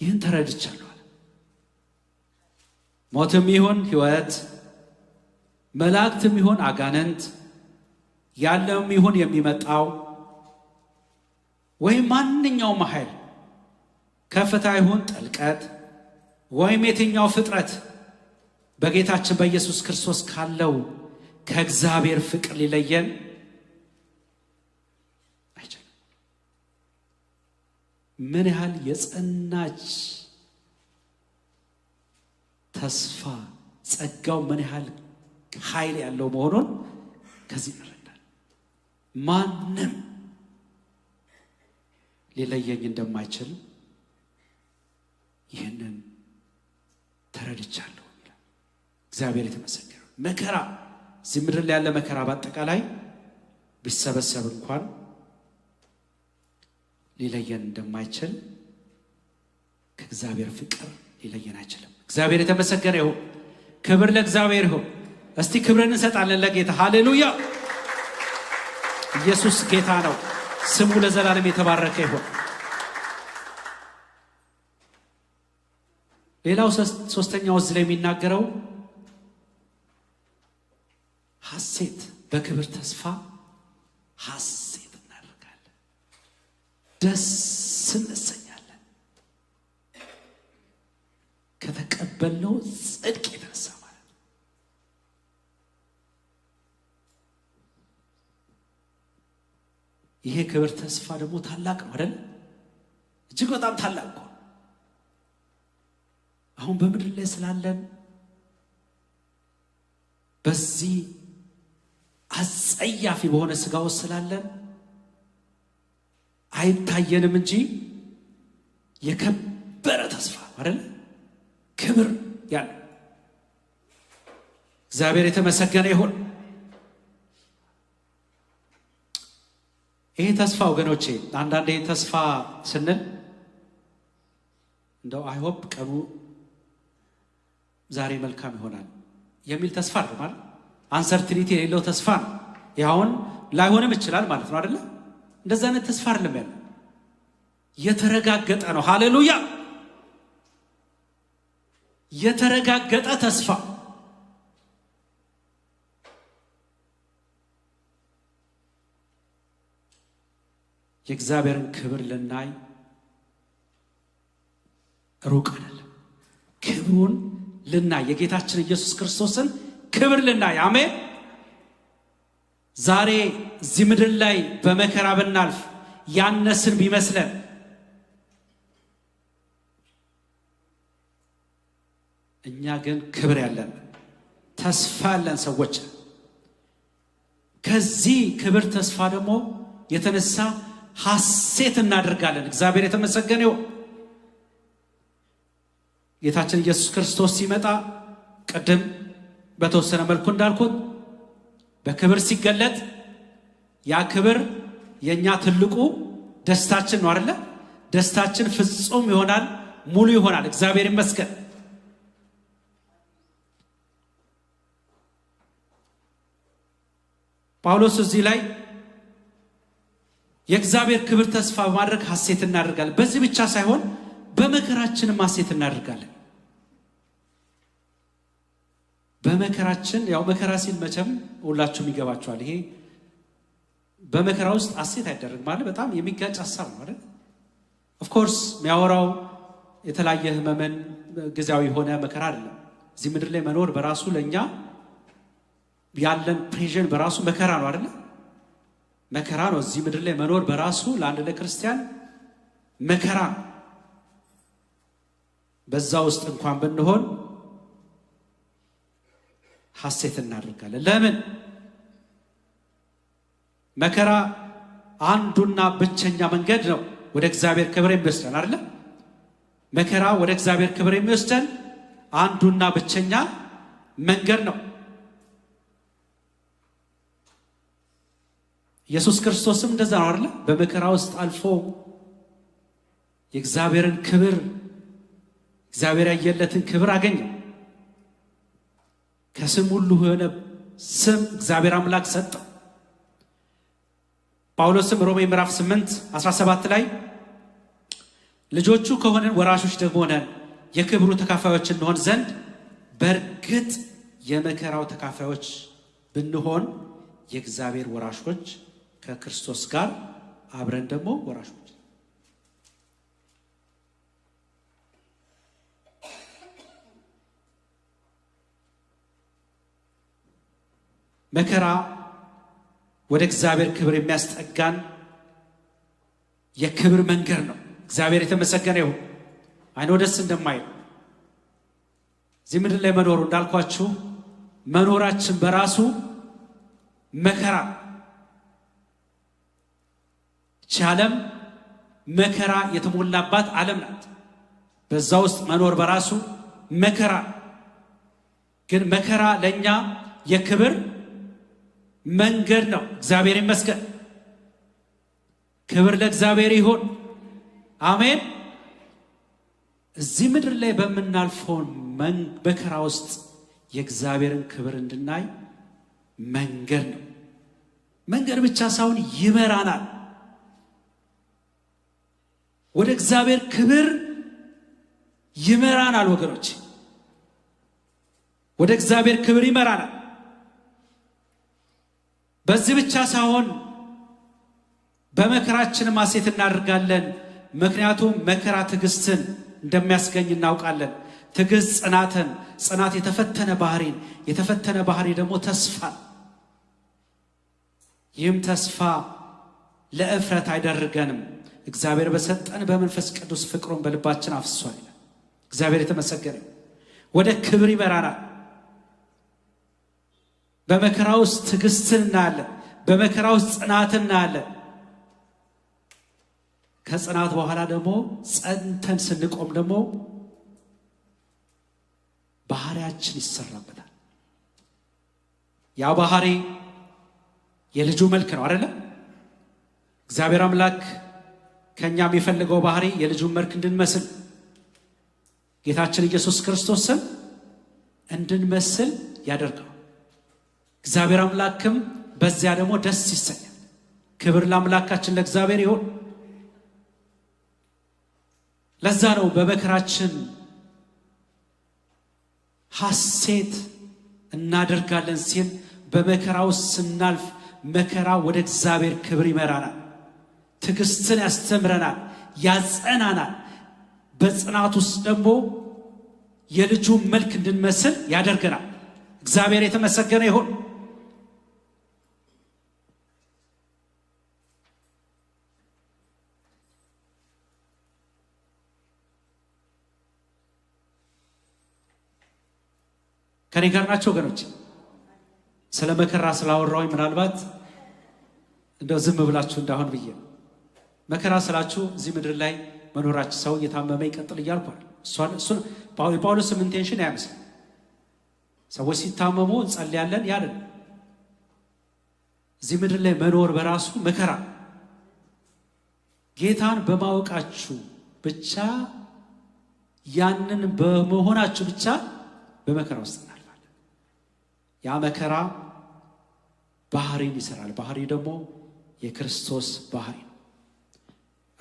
ይህን ተረድቻለሁ አለ። ሞትም ይሁን ሕይወት፣ መላእክትም ይሁን አጋንንት፣ ያለውም ይሁን የሚመጣው፣ ወይም ማንኛውም ኃይል፣ ከፍታ ይሁን ጥልቀት፣ ወይም የትኛው ፍጥረት በጌታችን በኢየሱስ ክርስቶስ ካለው ከእግዚአብሔር ፍቅር ሊለየን አይችልም። ምን ያህል የጸናች ተስፋ ጸጋው ምን ያህል ኃይል ያለው መሆኑን ከዚህ እንረዳለን። ማንም ሊለየኝ እንደማይችል ይህንን ተረድቻለሁ። እግዚአብሔር የተመሰገነ። መከራ እዚህ ምድር ላይ ያለ መከራ በአጠቃላይ ቢሰበሰብ እንኳን ሊለየን እንደማይችል ከእግዚአብሔር ፍቅር ሊለየን አይችልም። እግዚአብሔር የተመሰገነ ይሁን። ክብር ለእግዚአብሔር ይሁን። እስቲ ክብርን እንሰጣለን ለጌታ። ሃሌሉያ! ኢየሱስ ጌታ ነው። ስሙ ለዘላለም የተባረከ ይሁን። ሌላው ሶስተኛው እዚህ ላይ የሚናገረው ሐሴት፣ በክብር ተስፋ ሐሴት እናደርጋለን፣ ደስ እንሰኛለን ከተቀበልነው ጽድቅ የተነሳ ማለት ነው። ይሄ ክብር ተስፋ ደግሞ ታላቅ ነው አይደል? እጅግ በጣም ታላቅ ነው። አሁን በምድር ላይ ስላለን በዚህ አጸያፊ በሆነ ስጋ ውስጥ ስላለን አይታየንም እንጂ የከበረ ተስፋ አይደል? ክብር ያለ እግዚአብሔር የተመሰገነ ይሁን። ይሄ ተስፋ ወገኖቼ፣ አንዳንዴ ተስፋ ስንል እንደው አይሆፕ ቀኑ ዛሬ መልካም ይሆናል የሚል ተስፋ ነው ማለት አንሰርቲኒቲ የሌለው ተስፋ ነው። ያውን ላይሆንም ይችላል ማለት ነው አይደለ? እንደዛ አይነት ተስፋ አይደለም ያለው፣ የተረጋገጠ ነው። ሃሌሉያ! የተረጋገጠ ተስፋ። የእግዚአብሔርን ክብር ልናይ ሩቅ አይደለም። ክብሩን ልናይ የጌታችን ኢየሱስ ክርስቶስን ክብር ልናይ። አሜን። ዛሬ እዚህ ምድር ላይ በመከራ ብናልፍ ያነስን ቢመስለን እኛ ግን ክብር ያለን ተስፋ ያለን ሰዎች ከዚህ ክብር ተስፋ ደግሞ የተነሳ ሐሴት እናደርጋለን። እግዚአብሔር የተመሰገነ ይሁን። ጌታችን ኢየሱስ ክርስቶስ ሲመጣ ቀደም በተወሰነ መልኩ እንዳልኩት በክብር ሲገለጥ ያ ክብር የኛ ትልቁ ደስታችን ነው አይደለ? ደስታችን ፍጹም ይሆናል፣ ሙሉ ይሆናል። እግዚአብሔር ይመስገን። ጳውሎስ እዚህ ላይ የእግዚአብሔር ክብር ተስፋ በማድረግ ሐሴት እናደርጋለን። በዚህ ብቻ ሳይሆን በመከራችንም ሐሴት እናደርጋለን። በመከራችን ያው መከራ ሲል መቼም ሁላችሁም ይገባችኋል። ይሄ በመከራ ውስጥ ሐሴት አይደረግ ማለት በጣም የሚጋጭ ሐሳብ ነው አይደል? ኦፍ ኮርስ የሚያወራው የተለያየ ህመምን ጊዜያዊ የሆነ መከራ አይደለም። እዚህ ምድር ላይ መኖር በራሱ ለኛ ያለን ፕሬዥን በራሱ መከራ ነው አይደል? መከራ ነው። እዚህ ምድር ላይ መኖር በራሱ ለአንድ ለክርስቲያን መከራ ነው። በዛ ውስጥ እንኳን ብንሆን ሐሴት እናደርጋለን። ለምን? መከራ አንዱና ብቸኛ መንገድ ነው ወደ እግዚአብሔር ክብር የሚወስደን አይደል? መከራ ወደ እግዚአብሔር ክብር የሚወስደን አንዱና ብቸኛ መንገድ ነው። ኢየሱስ ክርስቶስም እንደዛ ነው አይደል? በመከራ ውስጥ አልፎ የእግዚአብሔርን ክብር እግዚአብሔር ያየለትን ክብር አገኘ። ከስም ሁሉ የሆነ ስም እግዚአብሔር አምላክ ሰጠው። ጳውሎስም ሮሜ ምዕራፍ 8:17 ላይ ልጆቹ ከሆነን ወራሾች ደግሞ ነን የክብሩ ተካፋዮች እንሆን ዘንድ በእርግጥ የመከራው ተካፋዮች ብንሆን የእግዚአብሔር ወራሾች ከክርስቶስ ጋር አብረን ደግሞ ወራሾች። መከራ ወደ እግዚአብሔር ክብር የሚያስጠጋን የክብር መንገድ ነው። እግዚአብሔር የተመሰገነ ይሁን። አይኖ ደስ እንደማይል እዚህ ምድር ላይ መኖሩ እንዳልኳችሁ መኖራችን በራሱ መከራ ዓለም መከራ የተሞላባት ዓለም ናት። በዛ ውስጥ መኖር በራሱ መከራ፣ ግን መከራ ለኛ የክብር መንገድ ነው። እግዚአብሔር ይመስገን። ክብር ለእግዚአብሔር ይሁን። አሜን። እዚህ ምድር ላይ በምናልፈው መከራ ውስጥ የእግዚአብሔርን ክብር እንድናይ መንገድ ነው። መንገድ ብቻ ሳይሆን ይመራናል። ወደ እግዚአብሔር ክብር ይመራናል። ወገኖች ወደ እግዚአብሔር ክብር ይመራናል። በዚህ ብቻ ሳይሆን በመከራችን ሐሴት እናደርጋለን። ምክንያቱም መከራ ትዕግስትን እንደሚያስገኝ እናውቃለን። ትዕግስት ጽናትን፣ ጽናት የተፈተነ ባህሪን፣ የተፈተነ ባህሪ ደግሞ ተስፋ። ይህም ተስፋ ለእፍረት አይደርገንም። እግዚአብሔር በሰጠን በመንፈስ ቅዱስ ፍቅሩን በልባችን አፍሷል። እግዚአብሔር የተመሰገነ ወደ ክብር ይመራናል። በመከራ ውስጥ ትዕግስትን እናያለን። በመከራ ውስጥ ጽናትን እናያለን። ከጽናት በኋላ ደግሞ ጸንተን ስንቆም ደግሞ ባህሪያችን ይሰራበታል። ያ ባህሪ የልጁ መልክ ነው አይደለ? እግዚአብሔር አምላክ ከኛ የሚፈልገው ባህሪ የልጁን መልክ እንድንመስል፣ ጌታችን ኢየሱስ ክርስቶስን እንድንመስል ያደርጋል። እግዚአብሔር አምላክም በዚያ ደግሞ ደስ ይሰኛል። ክብር ለአምላካችን ለእግዚአብሔር ይሁን። ለዛ ነው በመከራችን ሐሴት እናደርጋለን ሲል፣ በመከራ ውስጥ ስናልፍ መከራ ወደ እግዚአብሔር ክብር ይመራናል። ትዕግስትን ያስተምረናል፣ ያጸናናል። በጽናት ውስጥ ደግሞ የልጁን መልክ እንድንመስል ያደርገናል። እግዚአብሔር የተመሰገነ ይሁን። ከኔ ጋር ናቸው ወገኖች? ስለ መከራ ስላወራሁኝ ምናልባት እንደው ዝም ብላችሁ እንዳሁን ብዬ ነው። መከራ ስላችሁ እዚህ ምድር ላይ መኖራችሁ ሰው እየታመመ ይቀጥል እያልኳል። እሱን የጳውሎስም ኢንቴንሽን አይመስልም። ሰዎች ሲታመሙ እንጸልያለን ያለን። እዚህ ምድር ላይ መኖር በራሱ መከራ። ጌታን በማወቃችሁ ብቻ ያንን በመሆናችሁ ብቻ በመከራ ውስጥ እናልፋለን። ያ መከራ ባህሪን ይሰራል። ባህሪ ደግሞ የክርስቶስ ባህሪ ነው።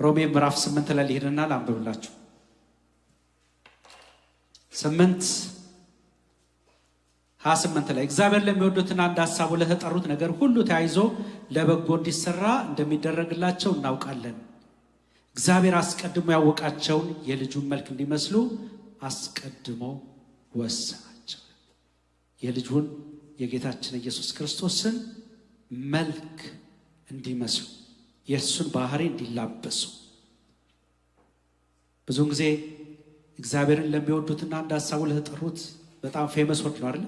ሮሜ ምዕራፍ 8 ላይ ሊሄድና ላንብብላችሁ። 8:28 ላይ እግዚአብሔር ለሚወዱትና እንደ ሐሳቡ ለተጠሩት ነገር ሁሉ ተያይዞ ለበጎ እንዲሰራ እንደሚደረግላቸው እናውቃለን። እግዚአብሔር አስቀድሞ ያወቃቸውን የልጁን መልክ እንዲመስሉ አስቀድሞ ወሰናቸው። የልጁን የጌታችን ኢየሱስ ክርስቶስን መልክ እንዲመስሉ፣ የእሱን ባህሪ እንዲላበሱ። ብዙውን ጊዜ እግዚአብሔርን ለሚወዱትና እንደ ሐሳቡ ለተጠሩት በጣም ፌመስ ወርድ ነው አይደል?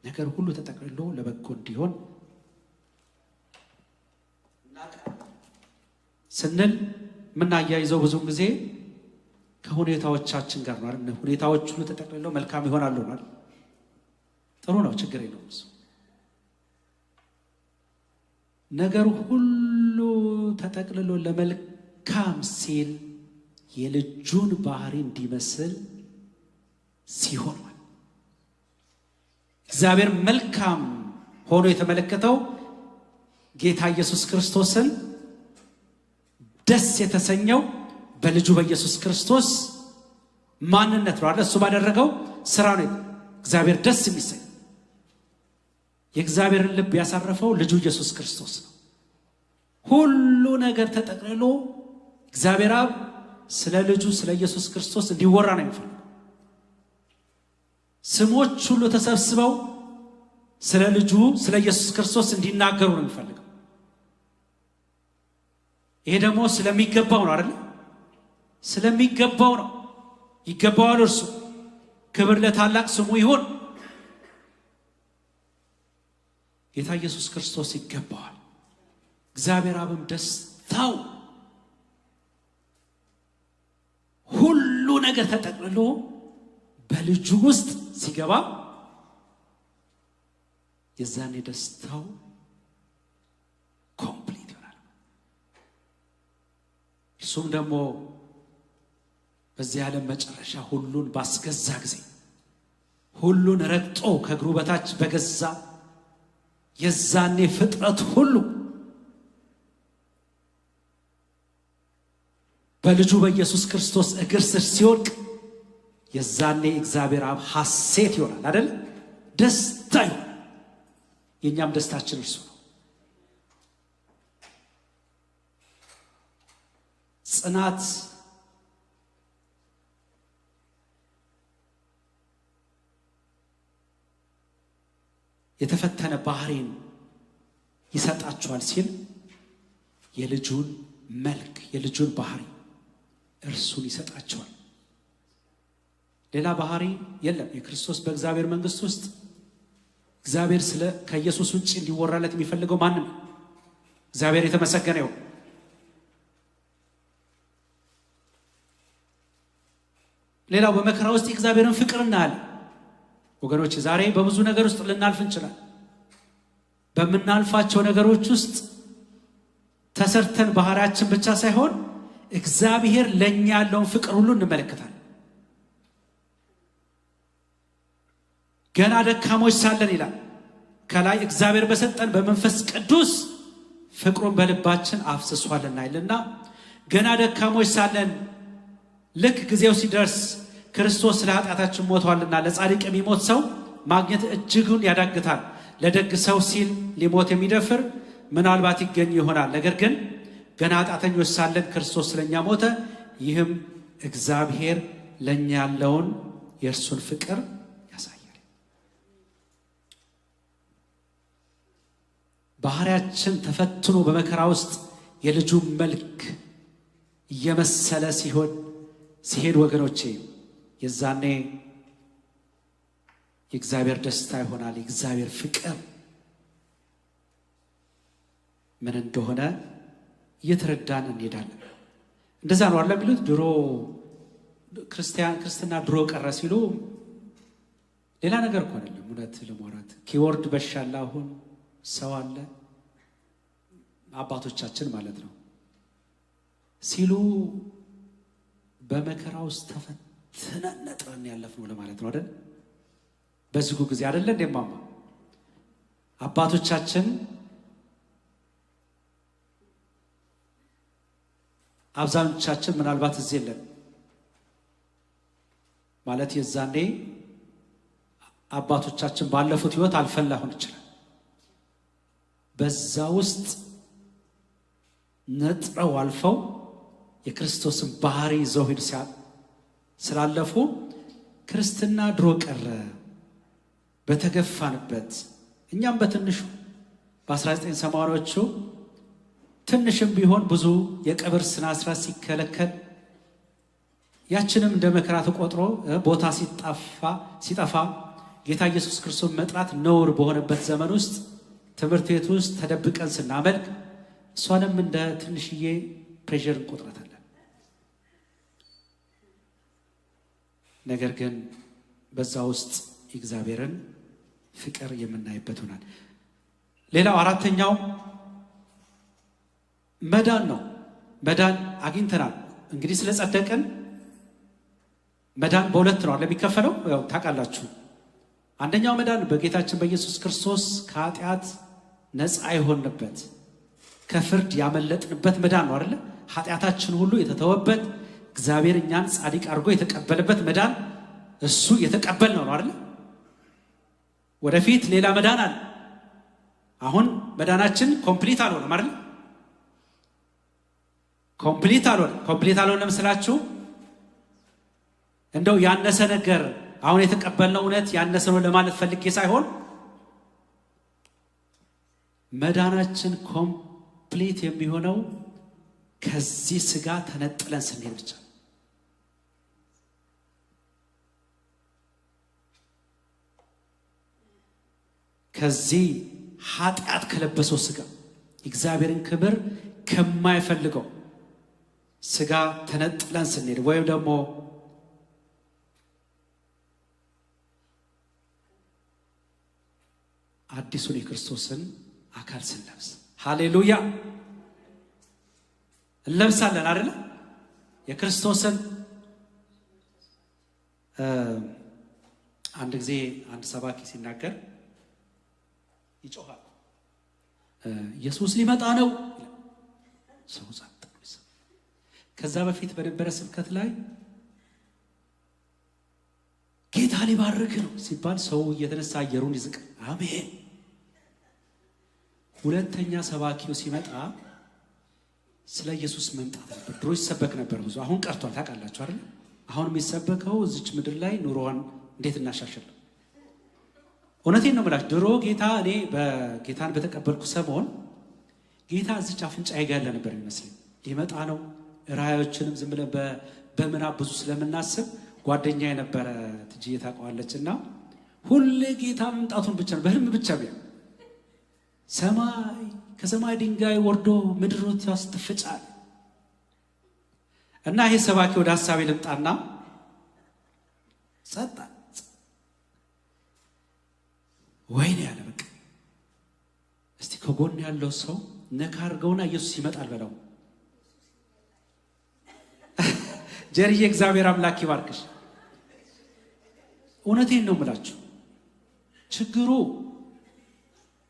ነገር ሁሉ ተጠቅልሎ ለበጎ እንዲሆን ስንል የምናያይዘው ብዙ ጊዜ ከሁኔታዎቻችን ጋር ነው አይደል? ሁኔታዎች ሁሉ ተጠቅልለው መልካም ይሆናሉ አይደል? ጥሩ ነው፣ ችግር የለውም። ነገር ሁሉ ተጠቅልሎ ለመልካም ሲል የልጁን ባህሪ እንዲመስል ሲሆን እግዚአብሔር መልካም ሆኖ የተመለከተው ጌታ ኢየሱስ ክርስቶስን ደስ የተሰኘው በልጁ በኢየሱስ ክርስቶስ ማንነት ነው አይደል? እሱ ባደረገው ስራ ነው እግዚአብሔር ደስ የሚሰኝ። የእግዚአብሔርን ልብ ያሳረፈው ልጁ ኢየሱስ ክርስቶስ ነው። ሁሉ ነገር ተጠቅልሎ እግዚአብሔር አብ ስለ ልጁ ስለ ኢየሱስ ክርስቶስ እንዲወራ ነው የሚፈልገው። ስሞች ሁሉ ተሰብስበው ስለ ልጁ ስለ ኢየሱስ ክርስቶስ እንዲናገሩ ነው የሚፈልገው። ይሄ ደግሞ ስለሚገባው ነው አይደል? ስለሚገባው ነው። ይገባዋል። እርሱ ክብር ለታላቅ ስሙ ይሁን። ጌታ ኢየሱስ ክርስቶስ ይገባዋል። እግዚአብሔር አብም ደስታው ሁሉ ነገር ተጠቅልሎ በልጁ ውስጥ ሲገባ የዛኔ ደስታው ኮምፕሊት ይሆናል። እርሱም ደግሞ በዚህ ዓለም መጨረሻ ሁሉን ባስገዛ ጊዜ ሁሉን ረግጦ ከእግሩ በታች በገዛ የዛኔ ፍጥረት ሁሉ በልጁ በኢየሱስ ክርስቶስ እግር ስር ሲወድቅ የዛኔ እግዚአብሔር አብ ሐሴት ይሆናል አይደል? ደስታ ይሆናል። የኛም ደስታችን እርሱ ነው። ጽናት የተፈተነ ባህሪን ይሰጣቸዋል ሲል የልጁን መልክ የልጁን ባህሪ እርሱን ይሰጣቸዋል። ሌላ ባህሪ የለም። የክርስቶስ በእግዚአብሔር መንግስት ውስጥ እግዚአብሔር ከኢየሱስ ውጭ እንዲወራለት የሚፈልገው ማንም እግዚአብሔር የተመሰገነ ይሁን። ሌላው በመከራ ውስጥ የእግዚአብሔርን ፍቅር እናያለን። ወገኖች ዛሬ በብዙ ነገር ውስጥ ልናልፍ እንችላለን። በምናልፋቸው ነገሮች ውስጥ ተሰርተን ባህሪያችን ብቻ ሳይሆን እግዚአብሔር ለኛ ያለውን ፍቅር ሁሉ እንመለከታለን። ገና ደካሞች ሳለን ይላል ከላይ እግዚአብሔር በሰጠን በመንፈስ ቅዱስ ፍቅሩን በልባችን አፍስሷልና ይልና ገና ደካሞች ሳለን ልክ ጊዜው ሲደርስ ክርስቶስ ስለ ኃጢአታችን ሞቷልና ለጻድቅ የሚሞት ሰው ማግኘት እጅጉን ያዳግታል። ለደግ ሰው ሲል ሊሞት የሚደፍር ምናልባት ይገኝ ይሆናል። ነገር ግን ገና ኃጢአተኞች ሳለን ክርስቶስ ስለኛ ሞተ። ይህም እግዚአብሔር ለኛ ያለውን የእርሱን ፍቅር ያሳያል። ባህሪያችን ተፈትኖ በመከራ ውስጥ የልጁ መልክ እየመሰለ ሲሄድ ወገኖቼ የዛኔ የእግዚአብሔር ደስታ ይሆናል። የእግዚአብሔር ፍቅር ምን እንደሆነ እየተረዳን እንሄዳለን። እንደዛ ነው አይደል የሚሉት? ድሮ ክርስትና ድሮ ቀረ ሲሉ ሌላ ነገር እኮ አይደለም። እውነት ለማውራት ኪወርድ በሻላ አሁን ሰው አለ አባቶቻችን ማለት ነው ሲሉ በመከራ ውስጥ ተፈትነን ነጥረን ያለፍነው ለማለት ነው አይደል? በዚሁ ጊዜ አይደለ እንደማማ አባቶቻችን አብዛኞቻችን ምናልባት እዚህ የለን ማለት የዛኔ አባቶቻችን ባለፉት ህይወት አልፈላሁን ይችላል። በዛ ውስጥ ነጥረው አልፈው የክርስቶስን ባህሪ ይዘው ሄዱ ስላለፉ ክርስትና ድሮ ቀረ በተገፋንበት እኛም በትንሹ በ1980ዎቹ ትንሽም ቢሆን ብዙ የቀብር ስነ ስርዓት ሲከለከል ያችንም እንደ መከራ ተቆጥሮ ቦታ ሲጠፋ ጌታ ኢየሱስ ክርስቶስ መጥራት ነውር በሆነበት ዘመን ውስጥ ትምህርት ቤት ውስጥ ተደብቀን ስናመልክ እሷንም እንደ ትንሽዬ ፕሬሸር እንቆጥራታለን። ነገር ግን በዛ ውስጥ እግዚአብሔርን ፍቅር የምናይበት ሆናል። ሌላው አራተኛው መዳን ነው። መዳን አግኝተናል። እንግዲህ ስለጸደቅን መዳን በሁለት ነው ለሚከፈለው ያው ታውቃላችሁ። አንደኛው መዳን በጌታችን በኢየሱስ ክርስቶስ ከኃጢአት ነፃ የሆንበት ከፍርድ ያመለጥንበት መዳን ነው አይደል? ኃጢአታችን ሁሉ የተተወበት እግዚአብሔር እኛን ጻድቅ አድርጎ የተቀበለበት መዳን እሱ የተቀበልነው ነው አይደል? ወደፊት ሌላ መዳን አለ። አሁን መዳናችን ኮምፕሊት አልሆነም አይደል? ኮምፕሊት አልሆነ ለምስላችሁ እንደው ያነሰ ነገር አሁን የተቀበልነው እውነት ያነሰ ነው ለማለት ፈልጌ ሳይሆን መዳናችን ኮምፕሊት የሚሆነው ከዚህ ስጋ ተነጥለን ስንሄድ ብቻ። ከዚህ ኃጢአት ከለበሰው ስጋ እግዚአብሔርን ክብር ከማይፈልገው ስጋ ተነጥለን ስንሄድ ወይም ደግሞ አዲሱን የክርስቶስን አካል ስንለብስ፣ ሃሌሉያ እንለብሳለን አይደል? የክርስቶስን አንድ ጊዜ አንድ ሰባኪ ሲናገር ይጮሃል። ኢየሱስ ሊመጣ ነው ሰው ጸጥ። ከዛ በፊት በነበረ ስብከት ላይ ጌታ ሊባርክ ነው ሲባል ሰው እየተነሳ አየሩን ይዝቅ፣ አሜን። ሁለተኛ ሰባኪው ሲመጣ ስለ ኢየሱስ መምጣት ነበር። ድሮ ይሰበክ ነበር ብዙ፣ አሁን ቀርቷል። ታውቃላችሁ አይደል? አሁን የሚሰበከው እዚች ምድር ላይ ኑሮዋን እንዴት እናሻሽል። እውነቴን ነው የምላችሁ። ድሮ ጌታ እኔ በጌታን በተቀበልኩ ሰሞን ጌታ እዚች አፍንጫዬ ጋር ያለ ነበር የሚመስለኝ። ሊመጣ ነው። ራእዮችንም ዝም ብለን በምናብ ብዙ ስለምናስብ ጓደኛ የነበረ ትጅዬ ታውቀዋለች እና ሁሌ ጌታ መምጣቱን ብቻ ነው በህልም ብቻ ቢያ ሰማይ ከሰማይ ድንጋይ ወርዶ ምድሮት ያስተፍጫል። እና ይሄ ሰባኪ ወደ ሐሳቤ ልምጣና ጸጣ ወይኔ ያለ በቃ እስቲ ከጎን ያለው ሰው ነካ አድርገውና ኢየሱስ ይመጣል በለው። ጀርዬ እግዚአብሔር አምላክ ይባርክሽ። እውነቴን ነው የምላችሁ። ችግሩ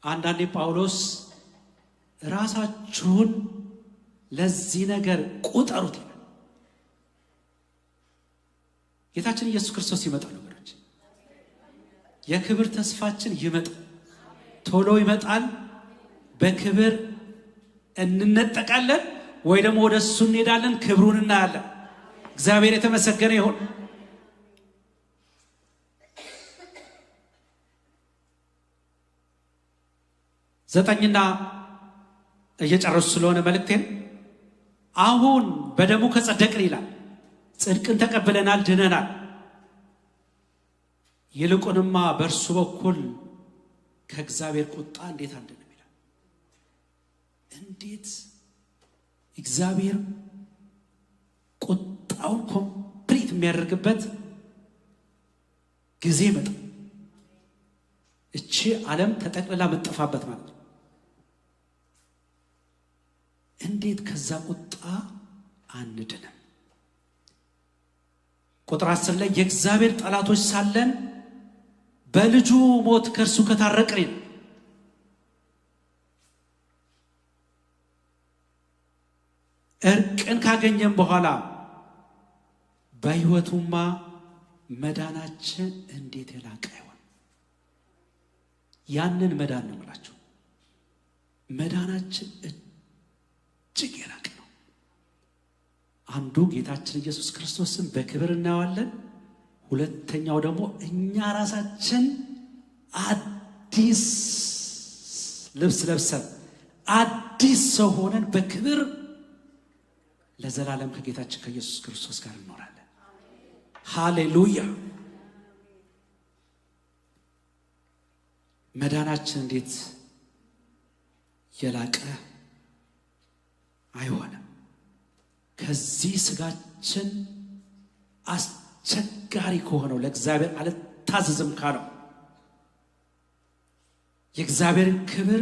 አንዳንዴ ጳውሎስ ራሳችሁን ለዚህ ነገር ቁጠሩት ይላል። ጌታችን ኢየሱስ ክርስቶስ ይመጣል ወገኖች። የክብር ተስፋችን ይመጣል፣ ቶሎ ይመጣል። በክብር እንነጠቃለን ወይ ደግሞ ወደ እሱ እንሄዳለን፣ ክብሩን እናያለን። እግዚአብሔር የተመሰገነ ይሁን። ዘጠኝና እየጨረሱ ስለሆነ መልእክቴን አሁን በደሙ ከጸደቅን ይላል። ጽድቅን ተቀብለናል፣ ድነናል። ይልቁንማ በእርሱ በኩል ከእግዚአብሔር ቁጣ እንዴት አንድንም ይላል። እንዴት እግዚአብሔር ቁጣውን ኮምፕሊት የሚያደርግበት ጊዜ መጣ። እቺ ዓለም ተጠቅልላ መጠፋበት ማለት ነው። እንዴት ከዛ ቁጣ አንድንም? ቁጥር 10 ላይ የእግዚአብሔር ጠላቶች ሳለን በልጁ ሞት ከእርሱ ከታረቅን እርቅን ካገኘን በኋላ በሕይወቱማ መዳናችን እንዴት የላቀ ይሆን። ያንን መዳን ነው የምላችሁ። መዳናችን እጅግ የላቀ ነው። አንዱ ጌታችን ኢየሱስ ክርስቶስን በክብር እናየዋለን። ሁለተኛው ደግሞ እኛ ራሳችን አዲስ ልብስ ለብሰን አዲስ ሰው ሆነን በክብር ለዘላለም ከጌታችን ከኢየሱስ ክርስቶስ ጋር እንኖራለን። ሃሌሉያ። መዳናችን እንዴት የላቀ አይሆንም? ከዚህ ስጋችን አስቸጋሪ ከሆነው ለእግዚአብሔር አልታዘዝም ካለው የእግዚአብሔርን ክብር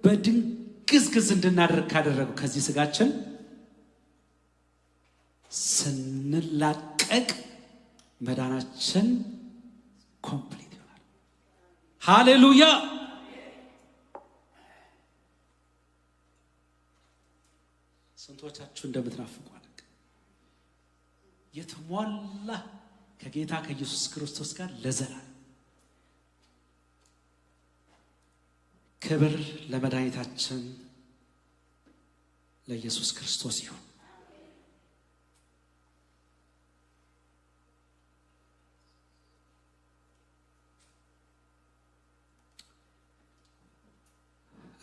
በድንግዝግዝ እንድናደርግ ካደረገው ከዚህ ስጋችን ስንላቀቅ መዳናችን ኮምፕሊት ይሆናል። ሃሌሉያ! ስንቶቻችሁ እንደምትናፍቁ የተሟላ ከጌታ ከኢየሱስ ክርስቶስ ጋር ለዘላለም ክብር ለመድኃኒታችን ለኢየሱስ ክርስቶስ ይሁን።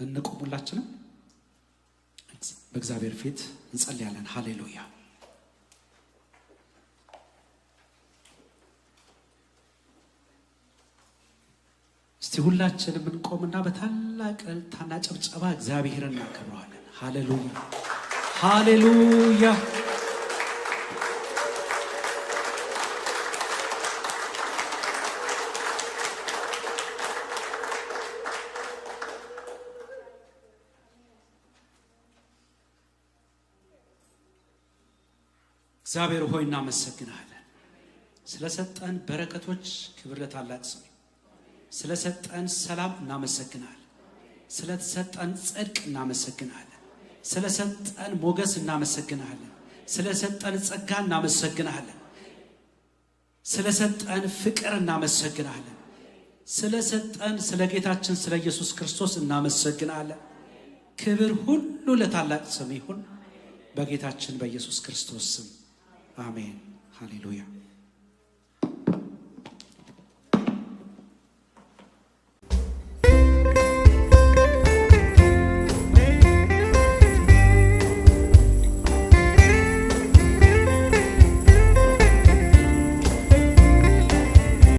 እንቁም። ሁላችንም በእግዚአብሔር ፊት እንጸልያለን። ሃሌሉያ! እስቲ ሁላችንም እንቆምና በታላቅ እልልታና ጭብጨባ እግዚአብሔርን እናከብረዋለን። ሃሌሉያ! ሃሌሉያ! እግዚአብሔር ሆይ እናመሰግናለን ስለሰጠን በረከቶች። ክብር ለታላቅ ስም። ስለሰጠን ሰላም እናመሰግናለን። ስለሰጠን ጽድቅ እናመሰግናለን። ስለሰጠን ሞገስ እናመሰግናለን። ስለሰጠን ጸጋ እናመሰግናለን። ስለሰጠን ፍቅር እናመሰግናለን። ስለሰጠን ስለ ጌታችን ስለ ኢየሱስ ክርስቶስ እናመሰግናለን። ክብር ሁሉ ለታላቅ ስም ይሁን በጌታችን በኢየሱስ ክርስቶስ ስም አሜን። ሃሌሉያ!